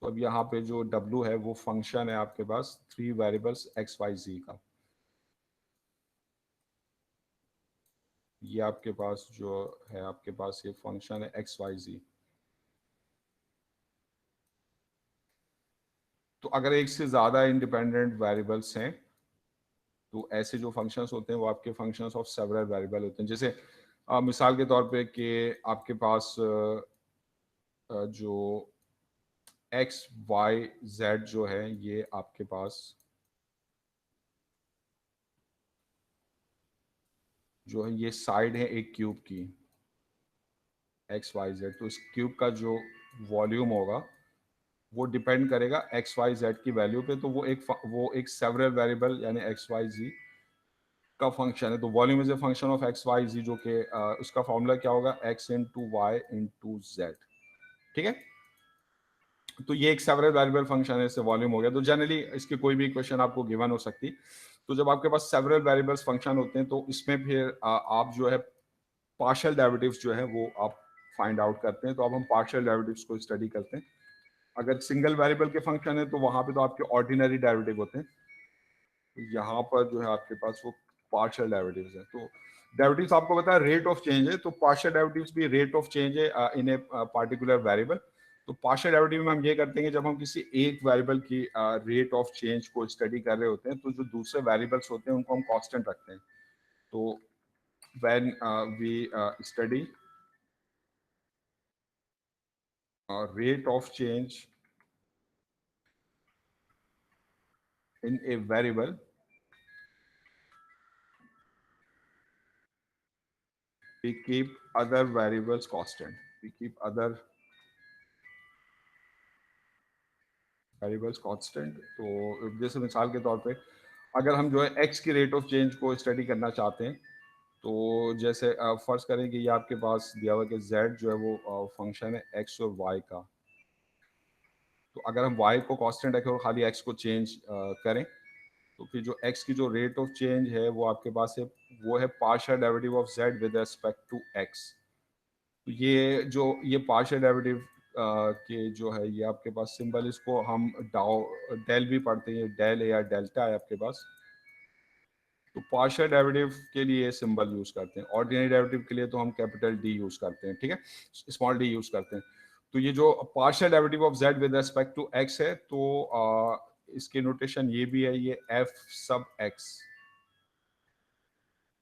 तो अब यहाँ पे जो W है वो फंक्शन है आपके पास 3 वेरिएबल्स x y z का। ये आपके पास जो है आपके पास ये फंक्शन है x y z। तो अगर एक से ज्यादा इंडिपेंडेंट वेरिएबल्स हैं तो ऐसे जो फंक्शंस होते हैं वो आपके फंक्शंस ऑफ सेवरल वेरिएबल होते हैं। जैसे मिसाल के तौर पे कि आपके पास जो x y z जो है ये आपके पास जो है ये साइड है एक क्यूब की x y z, तो इस क्यूब का जो वॉल्यूम होगा वो डिपेंड करेगा x y z की वैल्यू पे, तो वो एक सेवरल वेरिएबल यानी x y z का फंक्शन है। तो volume is a function of x y z, जो कि उसका फॉर्मूला क्या होगा x into y into z. ठीक है, तो ये एक सेवरल वेरिएबल फंक्शन है, इससे वॉल्यूम हो गया। तो जनरली इसकी कोई भी क्वेश्चन आपको गिवन हो सकती। तो जब आपके पास सेवरल वेरिएबल्स फंक्शन होते हैं तो इसमें फिर आप जो है पार्शियल डेरिवेटिव्स जो है वो आप फाइंड आउट करते हैं। तो अब हम पार्शियल डेरिवेटिव्स को स्टडी करते हैं। अगर सिंगल वेरिएबल के फंक्शन है तो वहां पे तो आपके ऑर्डिनरी डेरिवेटिव होते हैं, तो यहाँ पर जो है आपके पास वो पार्शियल डेरिवेटिव्स है। तो डेरिवेटिव्स आपको पता है रेट ऑफ चेंज है, तो पार्शियल डेरिवेटिव्स भी रेट ऑफ चेंज है इन ए पार्टिकुलर वेरिएबल। तो पार्शियल डेरिवेटिव में हम ये करते हैं जब हम किसी एक वेरिएबल की रेट ऑफ चेंज को स्टडी कर रहे होते हैं तो जो दूसरे वेरिएबल्स होते हैं उनको हम कांस्टेंट रखते हैं। तो when we study rate of change in a variable, we keep other variables constant. We keep other variables constant. तो जैसे मिसाल के तौर पे अगर हम जो है x की रेट ऑफ चेंज को स्टडी करना चाहते हैं तो जैसे फर्ज करें कि ये आपके पास दिया हुआ कि z जो है वो फंक्शन है x और y का। तो अगर हम y को कांस्टेंट रखें और खाली x को चेंज करें तो फिर जो x की जो रेट ऑफ चेंज है वो आपके पास है, वो है partial derivative of z with respect to x। तो ये पार्शियल डेरिवेटिव के जो है ये आपके पास सिंबल, इसको हम डेल भी पढ़ते हैं, डेल है या डेल्टा है आपके पास। तो पार्शियल डेरिवेटिव के लिए सिंबल यूज करते हैं, ऑर्डिनरी डेरिवेटिव के लिए तो हम कैपिटल D यूज करते हैं, ठीक है, स्मॉल d यूज करते हैं। तो ये जो partial derivative of z with respect to x है, तो इसकी नोटेशन ये भी है, ये f सब x।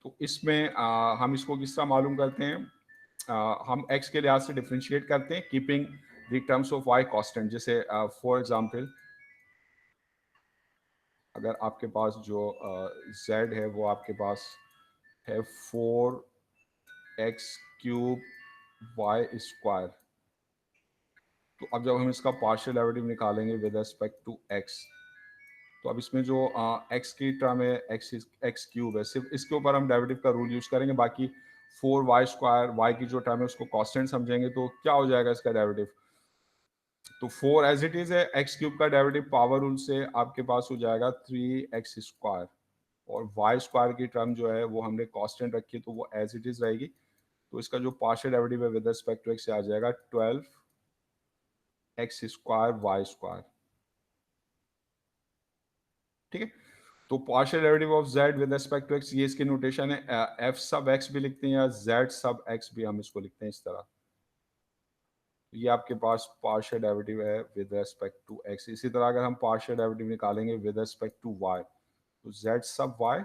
तो इसमें हम इसको किस तरह मालूम करते हैं, हम x के लिहाज से डिफरेंशिएट करते हैं keeping the terms of y constant. जैसे फॉर एग्जांपल अगर आपके पास जो z है वो आपके पास है 4x क्यूब y स्क्वायर। तो अब जब हम इसका पार्शियल डेरिवेटिव निकालेंगे विद रिस्पेक्ट टू x, तो अब इसमें जो x की टर्म है x क्यूब है, सिर्फ इसके ऊपर हम डेरिवेटिव का रूल यूज करेंगे, बाकी 4y स्क्वायर y की जो टर्म है उसको कांस्टेंट समझेंगे। तो क्या हो जाएगा इसका डेरिवेटिव, तो 4 एज इट इज है, x क्यूब का डेरिवेटिव पावर रूल से आपके पास हो जाएगा 3x स्क्वायर, और y स्क्वायर की टर्म जो है वो हमने कांस्टेंट रखी है तो वो एज इट इज रहेगी। तो इसका जो पार्शियल डेरिवेटिव है विद रिस्पेक्ट टू x से आ जाएगा 12x स्क्वायर y स्क्वायर। ठीक है, तो partial derivative of z with respect to x, ये इसकी नोटेशन है। f सब x भी लिखते हैं या z सब x भी हम इसको लिखते हैं इस तरह। ये आपके पास पार्शियल डेरिवेटिव है विद रिस्पेक्ट टू x। इसी तरह अगर हम पार्शियल डेरिवेटिव निकालेंगे विद रिस्पेक्ट टू y, तो z सब y।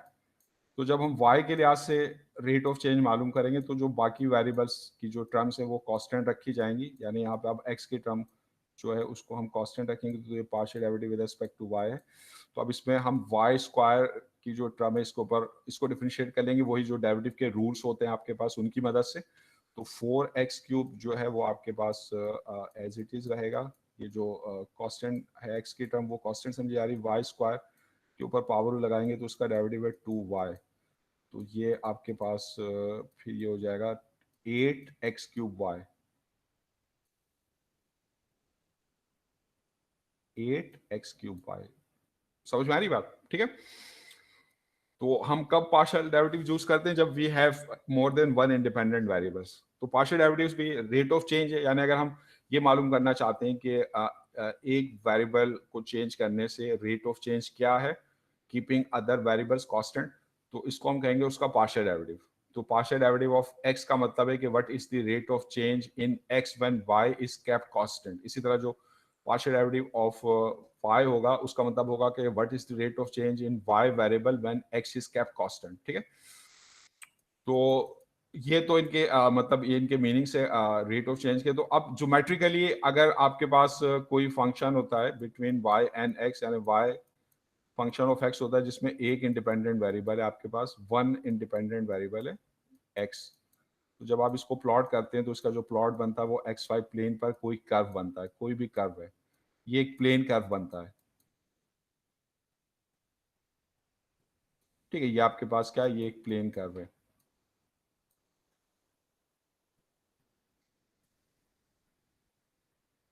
तो जब हम y के लिहाज से रेट ऑफ चेंज मालूम करेंगे तो जो बाकी वेरिएबल्स की जो टर्म्स है वो कांस्टेंट रखी जाएंगी, यानी यहाँ पे अब x की टर्म जो है उसको हम कांस्टेंट रखेंगे, तो ये partial derivative with respect to y है। तो अब इसमें हम y स्क्वायर की जो टर्म है इसके ऊपर इसको डिफरेंशिएट कर लेंगे, वही जो डेरिवेटिव के रूल्स होते हैं आपके पास उनकी मदद से। तो 4x क्यूब जो है वो आपके पास एज इट इज रहेगा। ये जो कांस्टेंट है x की टर्म वो कांस्टेंट समझी जा रही, y स्क्वायर के ऊपर पावर लगाएंगे तो उसका डेरिवेटिव है 2y। तो ये आपके पास फिर ये हो जाएगा 8x cube y, 8x cube y। समझ में आ रही बात? ठीक है, तो हम कब पार्शियल डेरिवेटिव यूज करते हैं, जब we have more than one independent variables. तो पार्शियल डेरिवेटिव्स भी रेट ऑफ चेंज है, यानी अगर हम ये मालूम करना चाहते हैं कि एक वेरिएबल को चेंज करने से रेट ऑफ चेंज क्या है कीपिंग अदर वेरिएबल्स कांस्टेंट, तो इसको हम कहेंगे उसका पार्शियल डेरिवेटिव। तो पार्शियल डेरिवेटिव ऑफ x का मतलब है कि what is the rate of change in x when y is kept constant. इसी तरह जो पार्शियल डेरिवेटिव ऑफ y होगा उसका मतलब होगा कि what is the rate of change in y variable when x is kept constant. ठीक है, तो ये तो इनके मतलब ये इनके मीनिंग से रेट ऑफ चेंज के। तो अब ज्योमेट्रिकली अगर आपके पास कोई फंक्शन होता है बिटवीन y एंड x, यानी y फंक्शन ऑफ x होता है जिसमें एक इंडिपेंडेंट वेरिएबल है, आपके पास वन इंडिपेंडेंट वेरिएबल है x। तो जब आप इसको प्लॉट करते हैं तो इसका जो प्लॉट बनता है वो xy प्लेन पर कोई कर्व बनता है, कोई भी कर्व है, ये एक प्लेन कर्व बनता है। ठीक है, ये आपके पास क्या है, ये एक प्लेन कर्व है,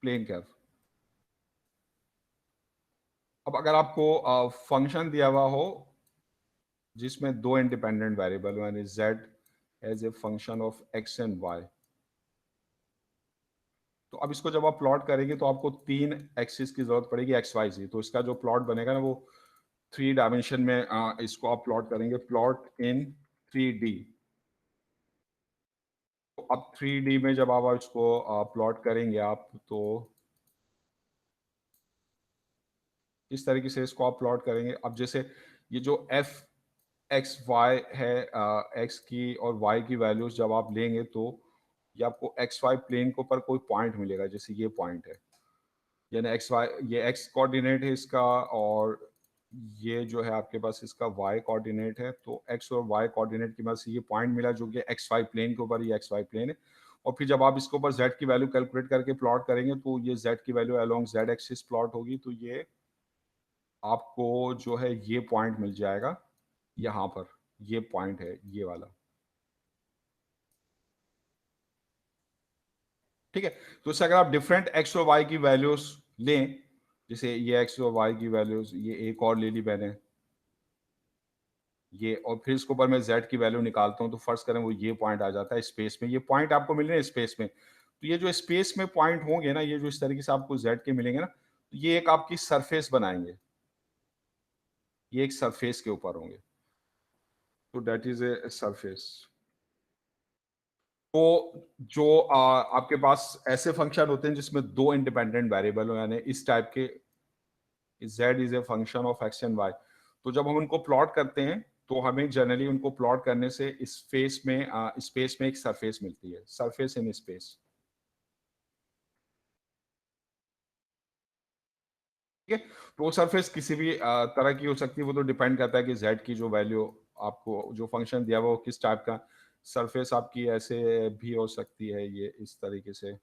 प्लेन कर्व। अब अगर आपको फंक्शन दिया हुआ हो जिसमें दो इंडिपेंडेंट वेरिएबल यानी z as a function of x and y, तो अब इसको जब आप प्लॉट करेंगे तो आपको तीन एक्सिस की जरूरत पड़ेगी x y z। तो इसका जो प्लॉट बनेगा ना वो 3 डायमेंशन में इसको आप प्लॉट करेंगे, प्लॉट इन 3D। तो अब 3D में जब आप इसको प्लॉट करेंगे आप, तो इस तरीके से इसको आप प्लॉट करेंगे। अब जैसे ये जो f x y है, x की और y की वैल्यूज जब आप लेंगे तो ये आपको x y प्लेन के ऊपर कोई पॉइंट मिलेगा, जैसे ये पॉइंट है, यानी x y ये x कोऑर्डिनेट है इसका, और ये जो है आपके पास इसका y कोऑर्डिनेट है। तो x और y कोऑर्डिनेट की मदद से ये पॉइंट मिला जो कि x y प्लेन के ऊपर, ये x y प्लेन है। और फिर जब आप इसके ऊपर z की वैल्यू कैलकुलेट करके प्लॉट करेंगे तो ये z की value along z axis plot होगी। तो ये आपको जो है ये पॉइंट मिल जाएगा यहाँ पर, ये पॉइंट है ये वाला। ठीक है, तो इससे अगर आप डिफरेंट x और y की वैल्यूज लें, जैसे ये x और y की वैल्यूज, ये एक और ले ली मैंने ये, और फिर इसके ऊपर मैं z की वैल्यू निकालता हूं, तो फर्स्ट करें वो ये पॉइंट आ जाता है स्पेस में। ये पॉइंट आपको मिल रहे हैं स्पेस में, तो ये जो स्पेस में पॉइंट होंगे ना, ये जो इस तरीके से आपको z के मिलेंगे ना, तो ये एक आपकी सरफेस बनाएंगे, ये एक सरफेस के ऊपर होंगे। तो दैट इज ए सरफेस। तो जो आपके पास ऐसे फंक्शन होते हैं जिसमें दो इंडिपेंडेंट वेरिएबल हो, यानी इस टाइप के z is a function of x and y, तो जब हम उनको प्लॉट करते हैं तो हमें जनरली उनको प्लॉट करने से इस स्पेस में एक सरफेस मिलती है, सरफेस इन स्पेस। ठीक है, तो वो सरफेस किसी भी तरह की हो सकती है, वो तो डिपेंड करता है कि z की जो वैल्यू आपको जो फंक्शन दिया हुआ वो किस टाइप का। सरफेस आपकी ऐसे भी हो सकती है, ये इस तरीके से,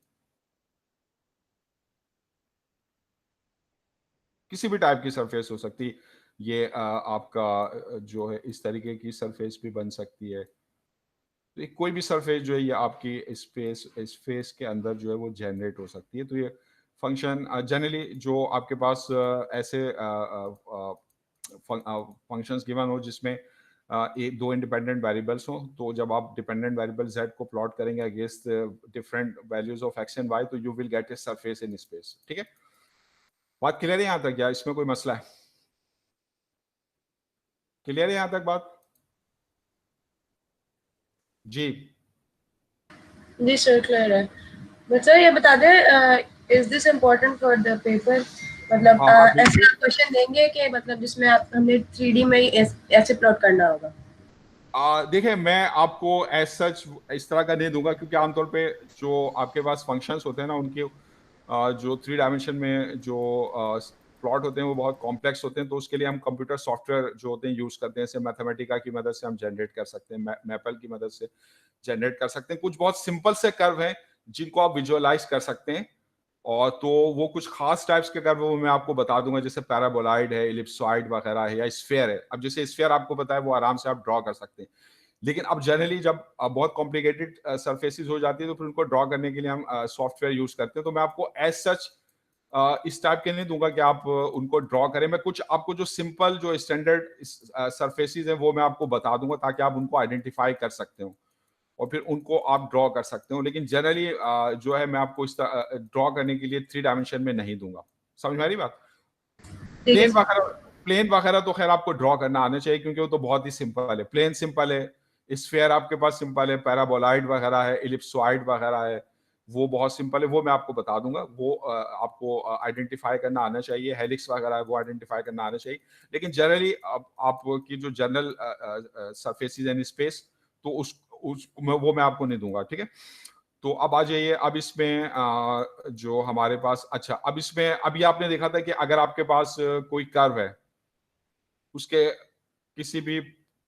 किसी भी टाइप की सरफेस हो सकती, ये आपका जो है इस तरीके की सरफेस भी बन सकती है। तो कोई भी सरफेस जो है ये आपकी स्पेस के अंदर जो है वो जनरेट हो सकती है। तो ये फंक्शन जनरली जो आपके पास ऐसे फंक्शंस गिवन हो जिसमें एक दो इंडिपेंडेंट वेरिएबल्स हो, तो जब आप डिपेंडेंट वेरिएबल z को प्लॉट करेंगे against different values of x and y, तो you will get A surface in space. ठीक है, बात क्लियर है यहाँ तक? या इसमें कोई मसला है? क्लियर है यहाँ तक बात? जी जी सर क्लियर है। बट सर ये बता दें, is this important for the paper? मतलब हाँ, ऐसे क्वेश्चन देंगे कि मतलब जिसमें हमें 3D में ही ऐसे प्लॉट करना होगा? देखिए, मैं आपको एज सच इस तरह का नहीं दूंगा, क्योंकि आमतौर पे जो आपके पास फंक्शंस होते हैं ना, उनके जो 3 डायमेंशन में जो प्लॉट होते हैं वो बहुत कॉम्प्लेक्स होते हैं, तो उसके लिए हम कंप्यूटर सॉफ्टवेयर जो होते हैं यूज करते हैं, जैसे मैथमेटिका की मदद से हम जनरेट कर सकते हैं, मैपल की मदद से जनरेट कर सकते हैं। कुछ बहुत सिंपल से कर्व हैं जिनको आप विजुअलाइज कर सकते हैं, और तो वो कुछ खास टाइप्स के कर्व वो मैं आपको बता दूंगा, जैसे पैराबोलाइड है, इलिप्सॉइड वगैरह है, या स्फीयर है। अब जैसे स्फीयर आपको पता है वो आराम से आप ड्रॉ कर सकते हैं, लेकिन अब जनरली जब बहुत कॉम्प्लिकेटेड सरफेसेस हो जाती है तो फिर उनको ड्रॉ करने के लिए हम सॉफ्टवेयर यूज करते हैं। तो मैं आपको एज सच इस टाइप के नहीं दूंगा कि आप उनको ड्रॉ करें। मैं कुछ आपको जो सिंपल जो स्टैंडर्ड सरफेसेस हैं वो मैं आपको बता दूंगा, ताकि आप उनको आइडेंटिफाई कर सकते हो और फिर उनको आप ड्रॉ कर सकते हो। लेकिन जनरली जो है मैं आपको इस ड्रॉ करने के लिए 3 डायमेंशन में नहीं दूंगा। समझ में आ रही बात? ठीक है प्लेन वगैरह तो खैर आपको ड्रॉ करना आना चाहिए, क्योंकि वो तो बहुत ही सिंपल है। प्लेन सिंपल है, स्फीयर आपके पास सिंपल है, पैराबोलाइड वगैरह है, इलिप्सॉइड वगैरह है, वो बहुत सिंपल है, वो मैं आपको बता दूंगा। वो आपको आइडेंटिफाई करना आना चाहिए। हेलिक्स वगैरह है वो आइडेंटिफाई करना आना चाहिए। लेकिन जनरली आपकी जो जनरल सरफेसेस इन स्पेस, तो वो मैं आपको नहीं दूंगा। ठीक है, तो अब आ जाइए। अब इसमें जो हमारे पास, अच्छा, अब इसमें अभी आपने देखा था कि अगर आपके पास कोई कर्व है, उसके किसी भी,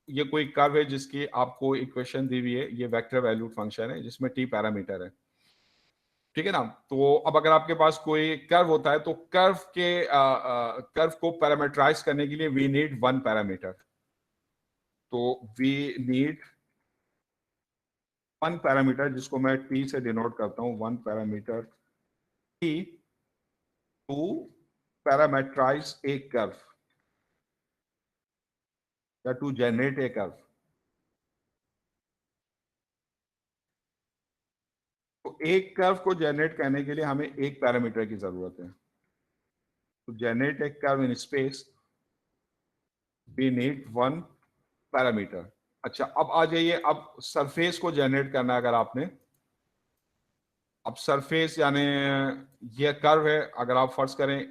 ये कोई कर्व है जिसकी आपको इक्वेशन दी हुई है, ये वेक्टर वैल्यूड फंक्शन है जिसमें t पैरामीटर है। ठीक है ना? तो अब अगर आपके पास कोई कर्व होता है तो कर्व को पैरामीटराइज करने के लिए वी नीड वन पैरामीटर। तो वी नीड वन पैरामीटर, जिसको मैं t से डिनोट करता हूं, one parameter t to parameterize a curve या टू जनरेट ए कर्व। तो एक कर्व को जनरेट करने के लिए हमें एक पैरामीटर की जरूरत है। तो generate a curve in space we need one parameter. अच्छा, अब आ जाइए, अब सरफेस को जनरेट करना है अगर आपने। अब सरफेस यानी ये कर्व है, अगर आप फर्ज करें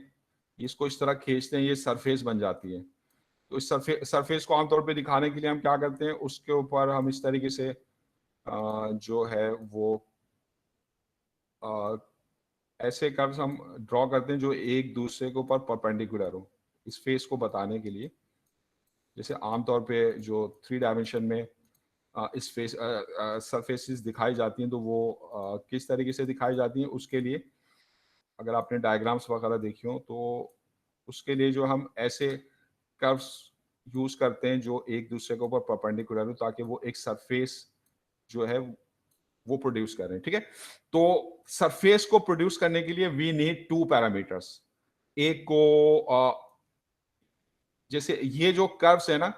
इसको इस तरह खींचते हैं, ये सरफेस बन जाती है। तो इस सरफेस को आमतौर पे दिखाने के लिए हम क्या करते हैं, उसके ऊपर हम इस तरीके से जो है वो ऐसे कर्व्स हम ड्रॉ करते हैं जो एक दूसरे के ऊपर परपेंडिकुलर हो, इस फेस को बताने के लिए। जैसे आमतौर पे जो 3 डायमेंशन में इस फेस सरफेसेस दिखाई जाती हैं, तो वो किस तरीके से दिखाई जाती हैं, उसके लिए अगर आपने डायग्राम्स वगैरह देखी हो तो उसके लिए जो हम ऐसे कर्व्स यूज करते हैं जो एक दूसरे के ऊपर परपेंडिकुलर हो, ताकि वो एक सरफेस जो है वो प्रोड्यूस करें। ठीक है, तो सरफेस को प्रोड्यूस करने के लिए वी नीड टू पैरामीटर्स। एक को जैसे ये जो कर्व्स है ना,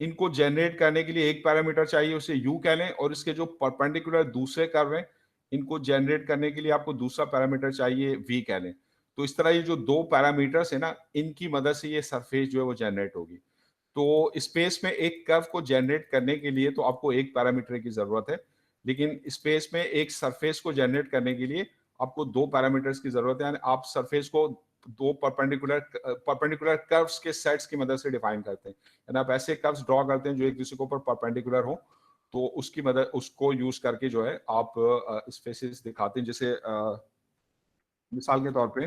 इनको जनरेट करने के लिए एक पैरामीटर चाहिए, उसे यू कह लें, और इसके जो परपेंडिकुलर दूसरे कर्व हैं इनको जनरेट करने के लिए आपको दूसरा पैरामीटर चाहिए, वी कह लें। तो इस तरह ये जो दो पैरामीटर्स है ना, इनकी मदद से ये सरफेस जो है वो जनरेट होगी। तो स्पेस में एक कर्व को जनरेट करने के लिए तो आपको एक पैरामीटर की जरूरत है, लेकिन स्पेस में एक सरफेस को जनरेट करने के लिए आपको दो पैरामीटर्स की जरूरत है, यानी आप सरफेस को दो परपेंडिकुलर कर्व्स के सेट्स की मदद से डिफाइन करते हैं, यानी आप ऐसे कर्व्स ड्रॉ करते हैं जो एक दूसरे के ऊपर परपेंडिकुलर हो, तो उसकी मदद उसको यूज करके जो है आप स्पेसेस दिखाते हैं। जैसे मिसाल के तौर पे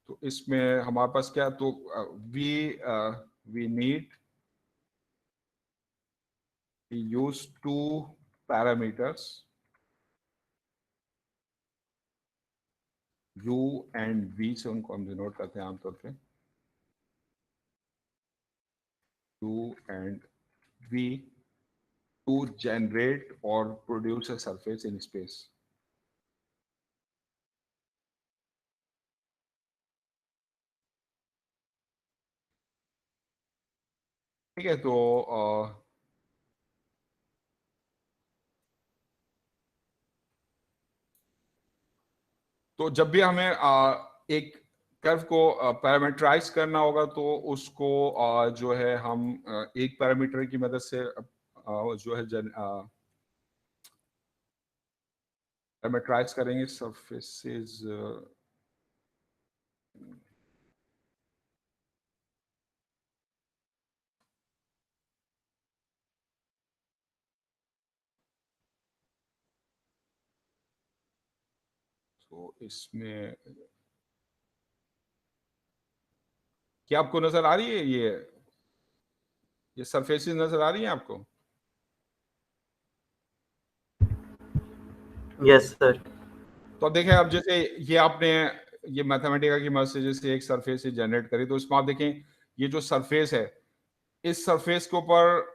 तो इसमें हमारे पास क्या, तो we need use two parameters u and v से उनको हम डिनोट करते हैं आमतौर पे, u and v to generate or produce a surface in space. ठीक है, तो जब भी हमें एक कर्व को पैरामीटराइज करना होगा तो उसको जो है हम एक पैरामीटर की मदद से जो है पैरामीटराइज करेंगे सरफेसेस। तो इसमें क्या आपको नजर आ रही है, ये सरफेसेस नजर आ रही है आपको? Yes sir. तो अब देखें, अब जैसे ये आपने ये मैथमेटिका की मदद से जैसे एक सरफेस जनरेट करी, तो इसमें आप देखें ये जो सरफेस है, इस सरफेस के ऊपर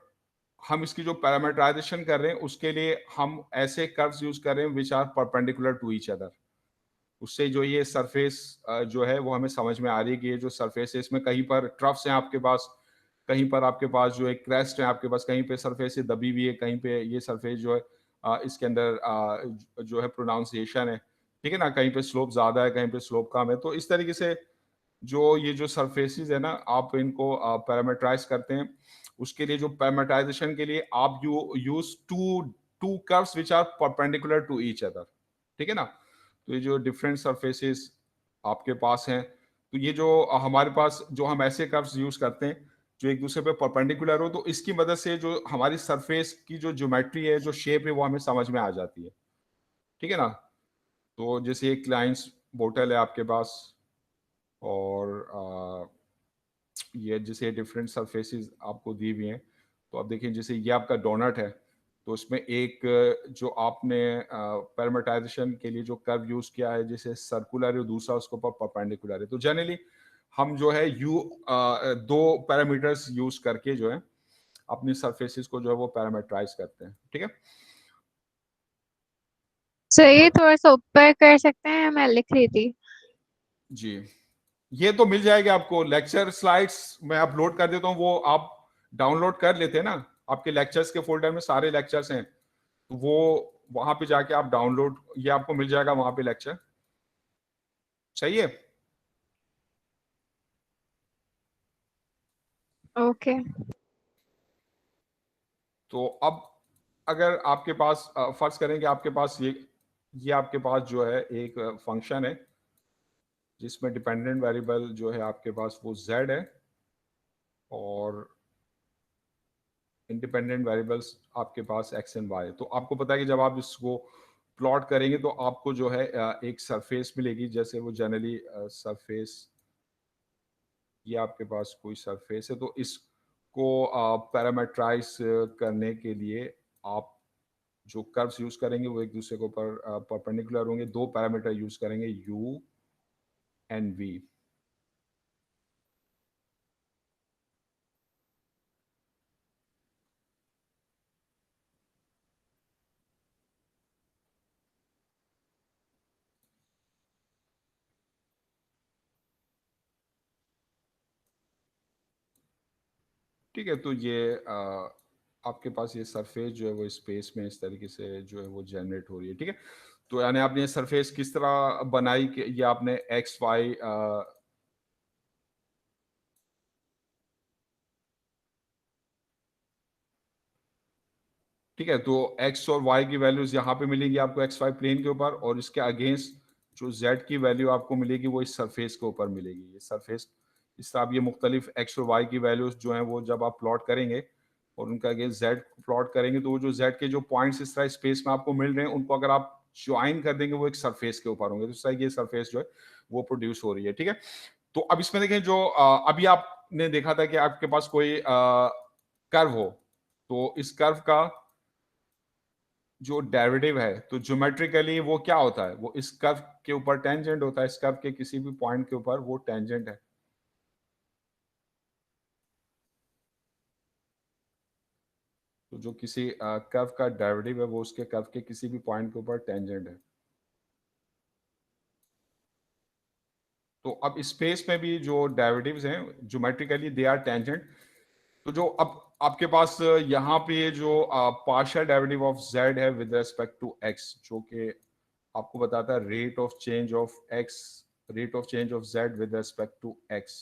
हम इसकी जो पैरामीटराइजेशन कर रहे हैं उसके लिए हम ऐसे कर्व्स यूज कर रहे हैं which are perpendicular to each other. उससे जो ये सरफेस जो है वो हमें समझ में आ रही है कि ये जो सरफेस है इसमें कहीं पर ट्रफ्स हैं आपके पास, कहीं पर आपके पास जो है क्रेस्ट है आपके पास, कहीं पे सरफेस है दबी हुई है, कहीं पे ये सरफेस जो है इसके अंदर जो है प्रोनाउंसिएशन है, ठीक है ना, कहीं पे स्लोप ज्यादा है, कहीं पे स्लोप कम है। तो इस तरीके से जो ये जो सरफेसेस है ना, आप इनको पैरामीटराइज करते हैं। उसके लिए जो पैरामीटराइजेशन के लिए आप use two curves which are perpendicular to each other, ठीक है ना। तो ये जो डिफरेंट सरफेसेस आपके पास हैं, तो ये जो हमारे पास जो हम ऐसे कर्व्स यूज करते हैं जो एक दूसरे पे परपेंडिकुलर हो, तो इसकी मदद से जो हमारी सरफेस की जो ज्योमेट्री है, जो शेप है, वो हमें समझ में आ जाती है, ठीक है ना। तो जैसे एक लाइंस बोतल है आपके पास, और ये जैसे डिफरेंट सरफेसेस आपको दी हुई हैं, तो आप देखिए जैसे ये आपका डोनट है, तो इसमें एक जो आपने पैरामीटराइजेशन के लिए जो कर्व यूज किया है जैसे सर्कुलर है, दूसरा उसके ऊपर परपेंडिकुलर है। तो जनरली हम जो है दो पैरामीटर्स यूज करके जो है अपनी सरफेसेस को जो है वो पैरामीटराइज करते हैं, ठीक है। सही, थोड़ा सा ऊपर कर सकते हैं, मैं लिख रही थी। जी, ये तो मिल जाएगी आपको, लेक्चर स्लाइड्स मैं अपलोड कर देता हूँ, वो आप डाउनलोड कर लेते हैं ना, आपके लेक्चर्स के फोल्डर में सारे लेक्चर्स हैं, तो वो वहां पे जाके आप डाउनलोड, ये आपको मिल जाएगा वहां पे लेक्चर, सही है। ओके। तो अब अगर आपके पास फर्ज करें कि आपके पास ये आपके पास जो है एक फंक्शन है जिसमें डिपेंडेंट वेरिएबल जो है आपके पास वो z है, और इंडिपेंडेंट वेरिएबल्स आपके पास x एंड y। तो आपको पता है कि जब आप इसको प्लॉट करेंगे तो आपको जो है एक सरफेस मिलेगी, जैसे वो जनरली सरफेस, ये आपके पास कोई सरफेस है, तो इसको पैरामीटराइज करने के लिए आप जो कर्व्स यूज करेंगे वो एक दूसरे के ऊपर परपेंडिकुलर होंगे, दो पैरामीटर यूज करेंगे u एंड v। ठीक है, तो ये आपके पास ये सरफेस जो है वो स्पेस में इस तरीके से जो है वो जनरेट हो रही है, ठीक है। तो यानी आपने ये सरफेस किस तरह बनाई कि ये आपने एक्स वाई, ठीक है, तो x और y की वैल्यूज यहाँ पे मिलेंगी आपको एक्स वाई प्लेन के ऊपर, और इसके अगेंस्ट जो z की वैल्यू आपको मिलेगी वो इस सरफेस के ऊपर मिलेगी। ये सरफेस इस तरह आप ये मुख्तलिफ x और y की वैल्यूज जो हैं वो जब आप प्लॉट करेंगे और उनका अगेंस्ट z प्लॉट करेंगे, तो वो जो z के जो पॉइंट्स इस तरह स्पेस में आपको मिल रहे हैं उनको अगर आप ज्वाइन कर देंगे वो एक सरफेस के ऊपर होंगे, तो इस तरह ये सरफेस जो है वो प्रोड्यूस हो रही है, ठीक है। तो अब इसमें देखें जो अभी आपने देखा था कि आपके पास कोई कर्व हो, तो इस कर्व का जो डेरिवेटिव है तो ज्योमेट्रिकली वो क्या होता है, वो इस कर्व के ऊपर टेंजेंट होता है, इस कर्व के किसी भी पॉइंट के ऊपर वो टेंजेंट है। तो जो किसी कर्व का डेरिवेटिव है वो उसके कर्व के किसी भी पॉइंट के ऊपर टेंजेंट है। तो अब स्पेस में भी जो डेरिवेटिव्स हैं ज्योमेट्रिकली दे आर टेंजेंट। तो जो अब आपके पास यहाँ पे जो पार्शियल डेरिवेटिव ऑफ z है विद रेस्पेक्ट टू x, जो कि आपको बताता है rate of change of x, rate of change of z with respect to x।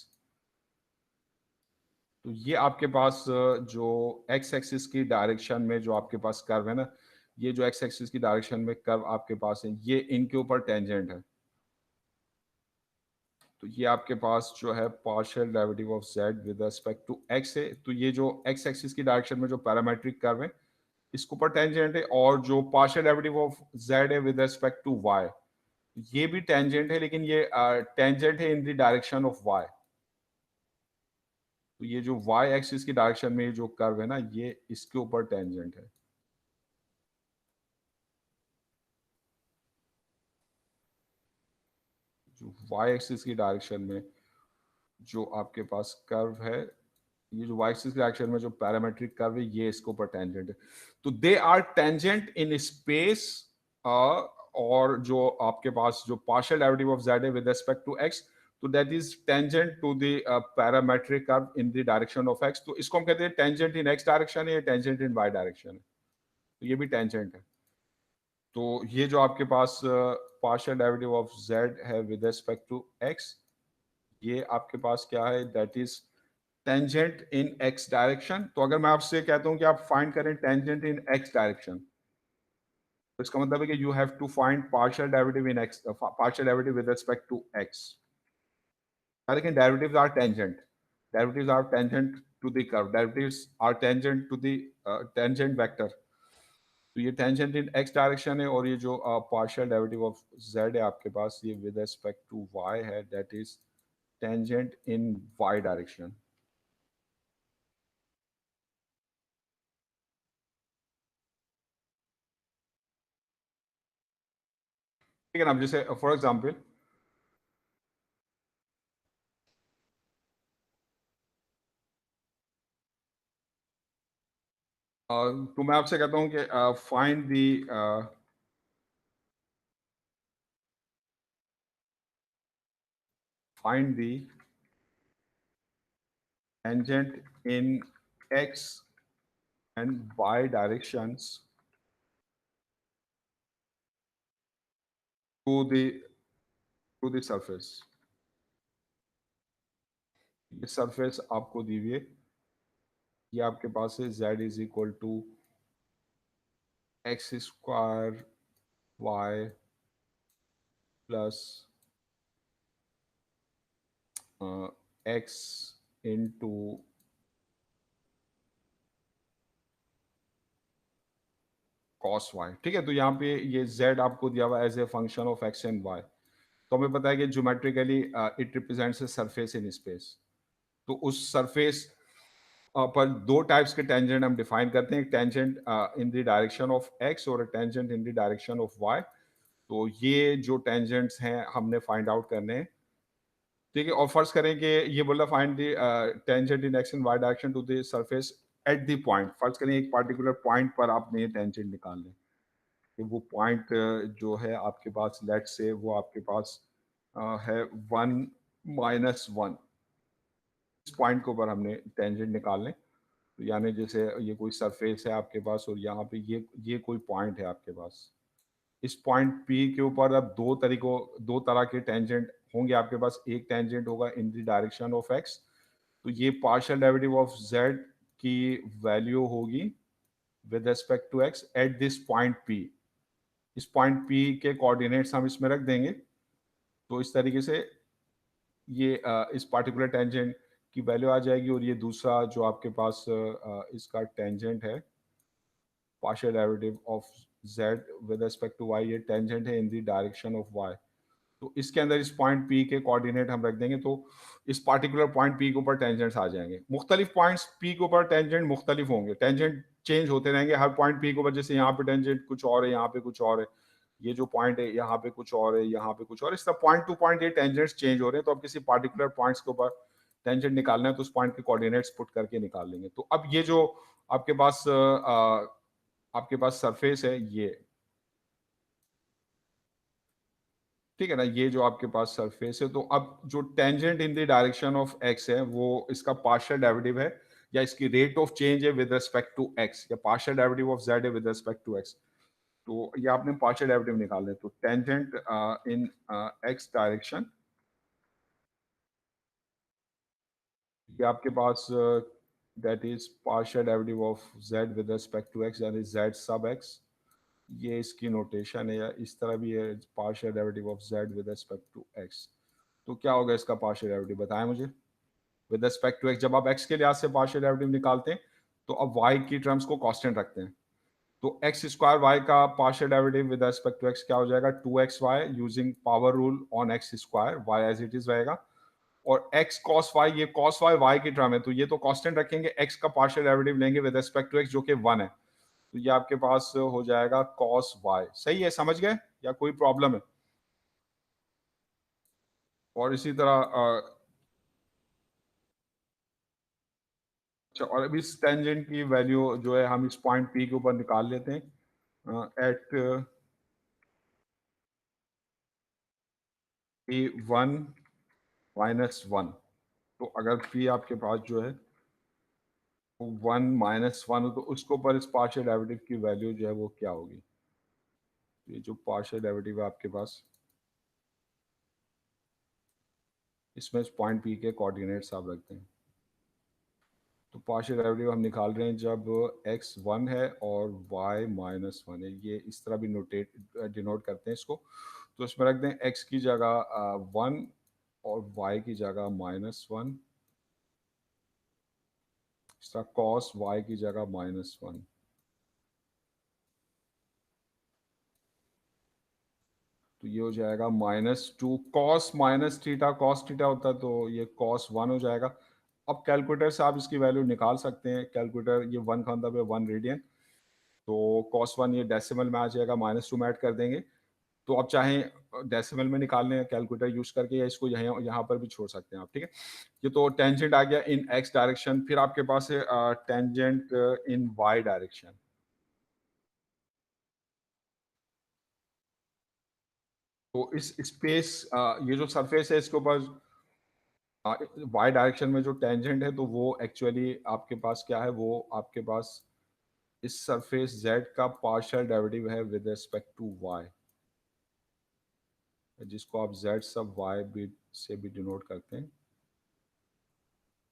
तो ये आपके पास जो x एक्सिस की डायरेक्शन में जो आपके पास कर्व है ना, ये जो x एक्सिस की डायरेक्शन में कर्व आपके पास है ये इनके ऊपर टेंजेंट है। तो ये आपके पास जो है partial derivative of z with respect to x है। तो ये जो x एक्सिस की डायरेक्शन में जो पैरामेट्रिक कर्व है इसके ऊपर टेंजेंट है, और जो पार्शियल डेरिवेटिव ऑफ z है विद रिस्पेक्ट टू y, ये भी टेंजेंट है, लेकिन ये टेंजेंट है in the direction of y। तो ये जो y एक्सिस की डायरेक्शन में जो कर्व है ना ये इसके ऊपर टेंजेंट है। जो y एक्सिस की डायरेक्शन में जो आपके पास कर्व है, ये जो y एक्सिस की डायरेक्शन में जो पैरामेट्रिक कर्व है ये इसके ऊपर टेंजेंट है। तो they are tangent in space, और जो आपके पास जो पार्शियल डेरिवेटिव ऑफ z है विद रिस्पेक्ट टू x, तो that is tangent to the parametric curve in the direction of x। तो इसको हम कहते हैं टेंजेंट इन x डायरेक्शन है या टेंजेंट इन y डायरेक्शन है, तो ये भी टेंजेंट है। तो ये जो आपके पास पार्शियल डेरिवेटिव ऑफ z है विद रिस्पेक्ट टू x, ये आपके पास क्या है, that is tangent in x direction. तो अगर मैं आपसे कहता हूं कि आप फाइंड करें टेंजेंट इन x डायरेक्शन, तो इसका मतलब है कि you have to find partial derivative in x, partial derivative with respect to x। लेकिन derivatives are tangent, derivatives are tangent to the curve, derivatives are tangent to the tangent vector. तो ये tangent in x direction है, और ये जो partial derivative of z है आपके पास ये विद रिस्पेक्ट टू y है, that is tangent in y direction. ठीक है ना। अब जैसे फॉर एग्जांपल तो मैं आपसे कहता हूं कि find the find the tangent in x and y directions to the surface। ये सरफेस आपको दी हुई है, ये आपके पास है z is equal to x square y plus x into cos y, ठीक है। तो यहाँ पे ये z आपको दिया हुआ as a function of x and y। तो हमें पता है कि geometrically it represents a surface in space. तो उस सरफेस पर दो टाइप्स के टेंजेंट हम डिफाइन करते हैं, एक tangent in the direction of x और tangent in the direction of y। तो ये जो टेंजेंट्स हैं हमने फाइंड आउट करने हैं, ठीक है। और फर्ज करें कि ये बोला find the tangent in x and y direction to the surface at the point. फर्ज करें एक पार्टिकुलर पॉइंट पर आपने ये टेंजेंट निकाल लें, कि वो पॉइंट जो है आपके पास लेट से वो आपके पास है 1 - 1, इस पॉइंट के ऊपर हमने टेंजेंट निकाल लें। तो यानी जैसे ये कोई सरफेस है आपके पास और यहाँ पे ये कोई पॉइंट है आपके पास, इस पॉइंट P के ऊपर अब दो तरह के टेंजेंट होंगे आपके पास। एक टेंजेंट होगा in the direction of x, तो ये पार्शियल डेरिवेटिव ऑफ z की वैल्यू होगी with respect to x at this point P। इस पॉइंट P के कोऑर्डिनेट्स हम इसमें रख देंगे। तो इस तरीके से ये इस पार्टिकुलर टेंजेंट की वैल्यू आ जाएगी। और ये दूसरा जो आपके पास इसका टेंजेंट है partial derivative of z with respect to y, ये टेंजेंट है in the direction of y। तो इसके अंदर इस पॉइंट P के कोऑर्डिनेट हम रख देंगे, तो इस पार्टिकुलर पॉइंट P के ऊपर टेंजेंट्स आ जाएंगे। मुख्तलिफ पॉइंट्स P के ऊपर टेंजेंट मुख्तलिफ होंगे, टेंजेंट चेंज होते रहेंगे हर पॉइंट P के ऊपर। जैसे यहाँ पे टेंजेंट कुछ और है, यहाँ पे कुछ और है, ये जो पॉइंट है यहाँ पे कुछ और है, यहाँ पे कुछ और, इस तरह पॉइंट टू पॉइंट ये टेंजेंट्स चेंज हो रहे हैं। तो अब किसी पार्टिकुलर पॉइंट्स के ऊपर टेंजेंट निकालना है तो उस पॉइंट के कोऑर्डिनेट्स पुट करके निकाल लेंगे। तो अब ये जो आपके पास सरफेस है ये, ठीक है ना, ये जो आपके पास सरफेस है, तो अब जो tangent in the direction of x है वो इसका पार्शियल डेरिवेटिव है या इसकी रेट ऑफ चेंज है विद रिस्पेक्ट टू x, या पार्शियल डेरिवेटिव ऑफ z है विद रिस्पेक्ट टू x। तो ये आपने पार्शियल डेरिवेटिव निकालना है। तो टेंजेंट इन x डायरेक्शन, ये आपके पास that is partial derivative of z with respect to x, यानी z सब x। ये इसकी नोटेशन है, या इस तरह भी है partial derivative of z with respect to x। तो क्या होगा इसका पार्शियल डेरिवेटिव, बताएं मुझे। विद रिस्पेक्ट टू x, जब आप x के लिहाज से पार्शियल डेरिवेटिव निकालते हैं तो अब y की टर्म्स को कांस्टेंट रखते हैं। तो x स्क्वायर y का partial derivative with respect to x क्या हो जाएगा, 2xy using power rule on x square, y as it is रहेगा। और x cos y, ये cos y की टर्म है तो ये तो कांस्टेंट रखेंगे, x का पार्शियल डेरिवेटिव लेंगे विद रिस्पेक्ट टू x जो कि 1 है, तो ये आपके पास हो जाएगा cos y। सही है, समझ गए या कोई प्रॉब्लम है। और इसी तरह अच्छा, और अभी इस टेंजेंट की वैल्यू जो है हम इस पॉइंट P के ऊपर निकाल लेते हैं एट P1 माइनस 1। तो अगर P आपके पास जो है 1 माइनस 1 हो तो उसके ऊपर इस पार्शियल डेरिवेटिव की वैल्यू जो है वो क्या होगी। ये जो पार्शियल डेरिवेटिव है आपके पास, इसमें इस पॉइंट P के कोऑर्डिनेट्स आप रखते हैं। तो पार्शियल डेरिवेटिव हम निकाल रहे हैं जब x 1 है और y माइनस 1 है, ये इस तरह भी डिनोट करते हैं इसको। तो इसमें रख दें x की जगह 1 और y की जगह माइनस 1, इस तरह cos y की जगह माइनस 1। तो ये हो जाएगा -2 cos minus theta, cos theta होता है तो ये cos 1 हो जाएगा। अब कैलकुलेटर से आप इसकी वैल्यू निकाल सकते हैं। कैलकुलेटर ये 1 का मतलब है 1 रेडियन, तो cos 1 ये डेसिमल में आ जाएगा, -2 में ऐड कर देंगे। तो आप चाहें डेसिमल में निकाल लें कैलकुलेटर यूज करके, या इसको यहाँ पर भी छोड़ सकते हैं आप, ठीक है। ये तो टेंजेंट आ गया इन x डायरेक्शन। फिर आपके पास है टेंजेंट इन y डायरेक्शन। तो इस स्पेस ये जो सरफेस है इसके ऊपर y डायरेक्शन में जो टेंजेंट है तो वो एक्चुअली आपके पास क्या है, वो आपके पास इस सरफेस z का पार्शियल डेरिवेटिव है विद रिस्पेक्ट टू y, जिसको आप z सब y भी से भी डिनोट करते हैं।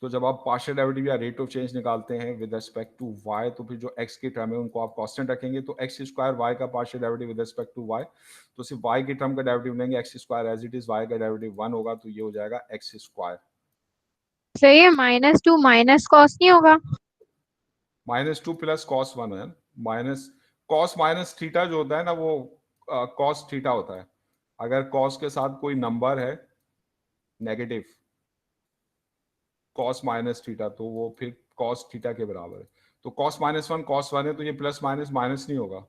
तो जब आप पार्शियल डेरिवेटिव या रेट ऑफ चेंज निकालते हैं विद रिस्पेक्ट टू y, तो फिर जो x की टर्म है उनको आप कांस्टेंट रखेंगे। तो x स्क्वायर y का partial derivative with respect to y, तो सिर्फ y की टर्म का डेरिवेटिव लेंगे, x square as it is, y का डेरिवेटिव 1 होगा, तो ये हो जाएगा x स्क्वायर। सही है, -2 माइनस कॉस नहीं होगा। -2 प्लस cos 1 है, माइनस cos माइनस थीटा जो होता है ना वो cos थीटा होता है। अगर cos के साथ कोई नंबर है नेगेटिव, cos माइनस थीटा, तो वो फिर cos थीटा के बराबर है। तो cos -1 cos 1 है, तो ये प्लस माइनस माइनस नहीं होगा,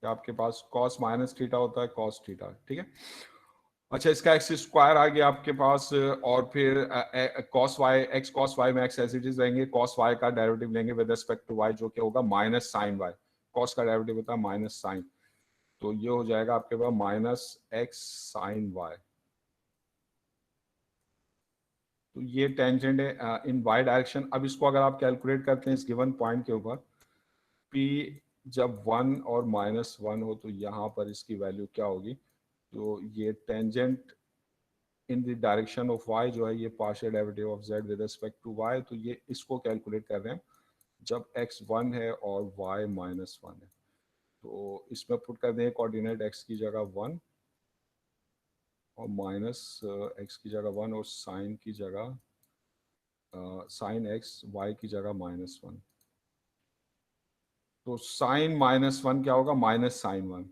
आपके पास cos माइनस थीटा होता है, cos थीटा, ठीक है। अच्छा, इसका एक्स स्क्वायर आ गया आपके पास, और फिर cos y, x cos y में x एज इट इज रहेंगे, cos y का डेरिवेटिव लेंगे विद रिस्पेक्ट टू y जो क्या होगा माइनस साइन y, cos का डेरिवेटिव होता है माइनस साइन, तो ये हो जाएगा आपके पास -x sin y। तो ये टेंजेंट है इन वाई डायरेक्शन। अब इसको अगर आप कैलकुलेट करते हैं इस गिवन पॉइंट के ऊपर, पी जब 1 और -1 हो तो यहाँ पर इसकी वैल्यू क्या होगी, तो ये tangent in the direction of y जो है ये partial derivative of z with respect to y, तो ये इसको कैलकुलेट कर रहे हैं जब x 1 है और y -1 है। तो इसमें पुट कर दें कोऑर्डिनेट x की जगह 1 और माइनस x की जगह 1 और साइन की जगह साइन x, y की जगह -1। तो साइन -1 क्या होगा, माइनस साइन 1।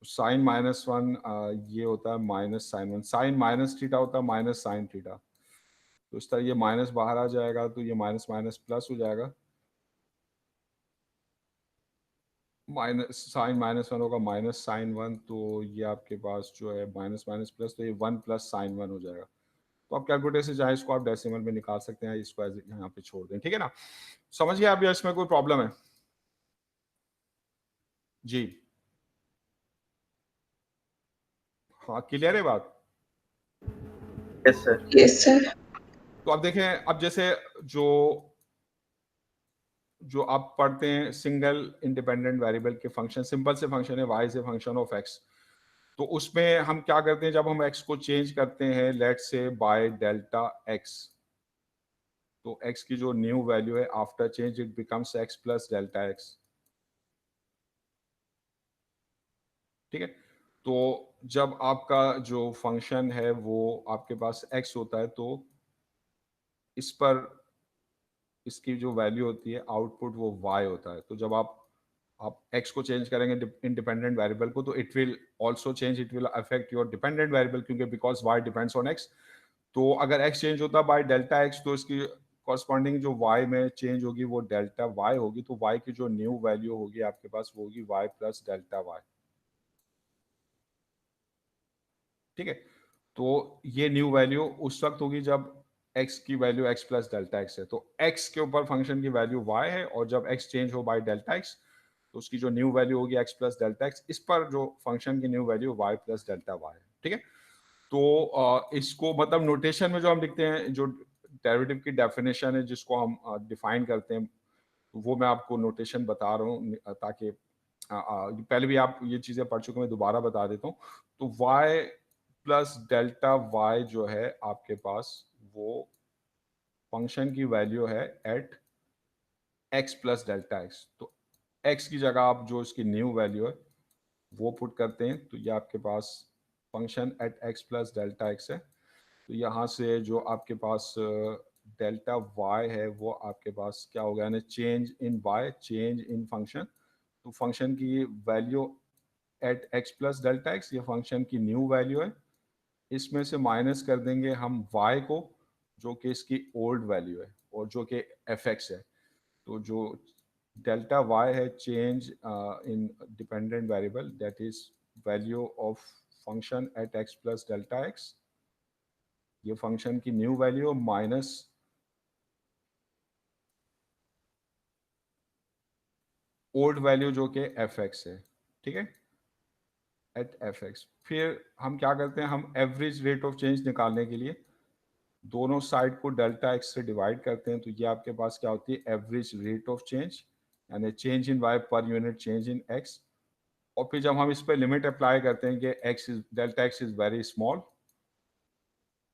साइन -1 ये होता है minus sine 1। Sine minus theta होता है माइनस साइन थीटा। तो इस तरह ये माइनस बाहर आ जाएगा तो ये माइनस माइनस प्लस हो जाएगा, माइनस साइन -1 होगा माइनस साइन 1। तो ये आपके पास जो है माइनस माइनस प्लस, तो ये 1 + साइन 1 हो जाएगा। तो आप कैलकुलेटर से चाहे इसको आप डेसिमल में निकाल सकते हैं, इसको यहाँ पे छोड़ दें, ठीक है ना। समझ गए आप, या इसमें कोई प्रॉब्लम है जी? हाँ क्लियर है बात? Yes sir. Yes sir. तो अब देखें, अब जैसे जो आप पढ़ते हैं सिंगल इंडिपेंडेंट वेरिएबल के फंक्शन, सिंपल से फंक्शन है y is a function of x, तो उसमें हम क्या करते हैं, जब हम x को चेंज करते हैं लेट से बाय डेल्टा x, तो x की जो न्यू वैल्यू है after change it becomes x plus delta x, ठीक है। तो जब आपका जो फंक्शन है वो आपके पास x होता है तो इस पर इसकी जो वैल्यू होती है आउटपुट वो y होता है। तो जब आप x को चेंज करेंगे इंडिपेंडेंट वेरिएबल को, तो it will also change, it will affect your dependent variable, क्योंकि because y depends on x। तो अगर x चेंज होता बाय डेल्टा x, तो इसकी कॉरस्पॉन्डिंग जो y में चेंज होगी वो डेल्टा y होगी। तो y की जो न्यू वैल्यू होगी आपके पास वो होगी y प्लस डेल्टा y, ठीक है। तो ये न्यू वैल्यू उस वक्त होगी जब x की value x plus delta x है। तो x के ऊपर फंक्शन की वैल्यू y है, और जब x चेंज हो बाय डेल्टा x तो उसकी जो न्यू वैल्यू होगी x प्लस डेल्टा x, इस पर जो फंक्शन की new value y plus delta y है, ठीक है। तो इसको मतलब नोटेशन में जो हम लिखते हैं, जो डेरिवेटिव की डेफिनेशन है जिसको हम डिफाइन करते हैं, वो मैं आपको नोटेशन बता रहा हूँ ताकि पहले भी आप ये चीज़ें पढ़ चुके, मैं दोबारा बता देता हूँ। तो y प्लस डेल्टा y जो है आपके पास वो फंक्शन की वैल्यू है at x plus delta x। तो x की जगह आप जो इसकी न्यू वैल्यू है वो पुट करते हैं, तो ये आपके पास function at x plus delta x है। तो यहाँ से जो आपके पास डेल्टा y है वो आपके पास क्या होगा, यानी change in y, change in function. तो फंक्शन की value at x plus delta x, ये फंक्शन की न्यू वैल्यू है। इसमें से माइनस कर देंगे हम y को, जो कि इसकी ओल्ड वैल्यू है और जो कि fx है। तो जो डेल्टा y है change in dependent variable, that is value of function at x plus delta x, ये फंक्शन की new value minus old value जो कि fx है, ठीक है, एट fx। फिर हम क्या करते हैं, हम एवरेज रेट ऑफ चेंज निकालने के लिए दोनों साइड को डेल्टा x से डिवाइड करते हैं। तो ये आपके पास क्या होती है, एवरेज रेट ऑफ चेंज, यानी change in y per unit change in x। और फिर जब हम इस पर लिमिट अप्लाई करते हैं कि x is delta x is very small,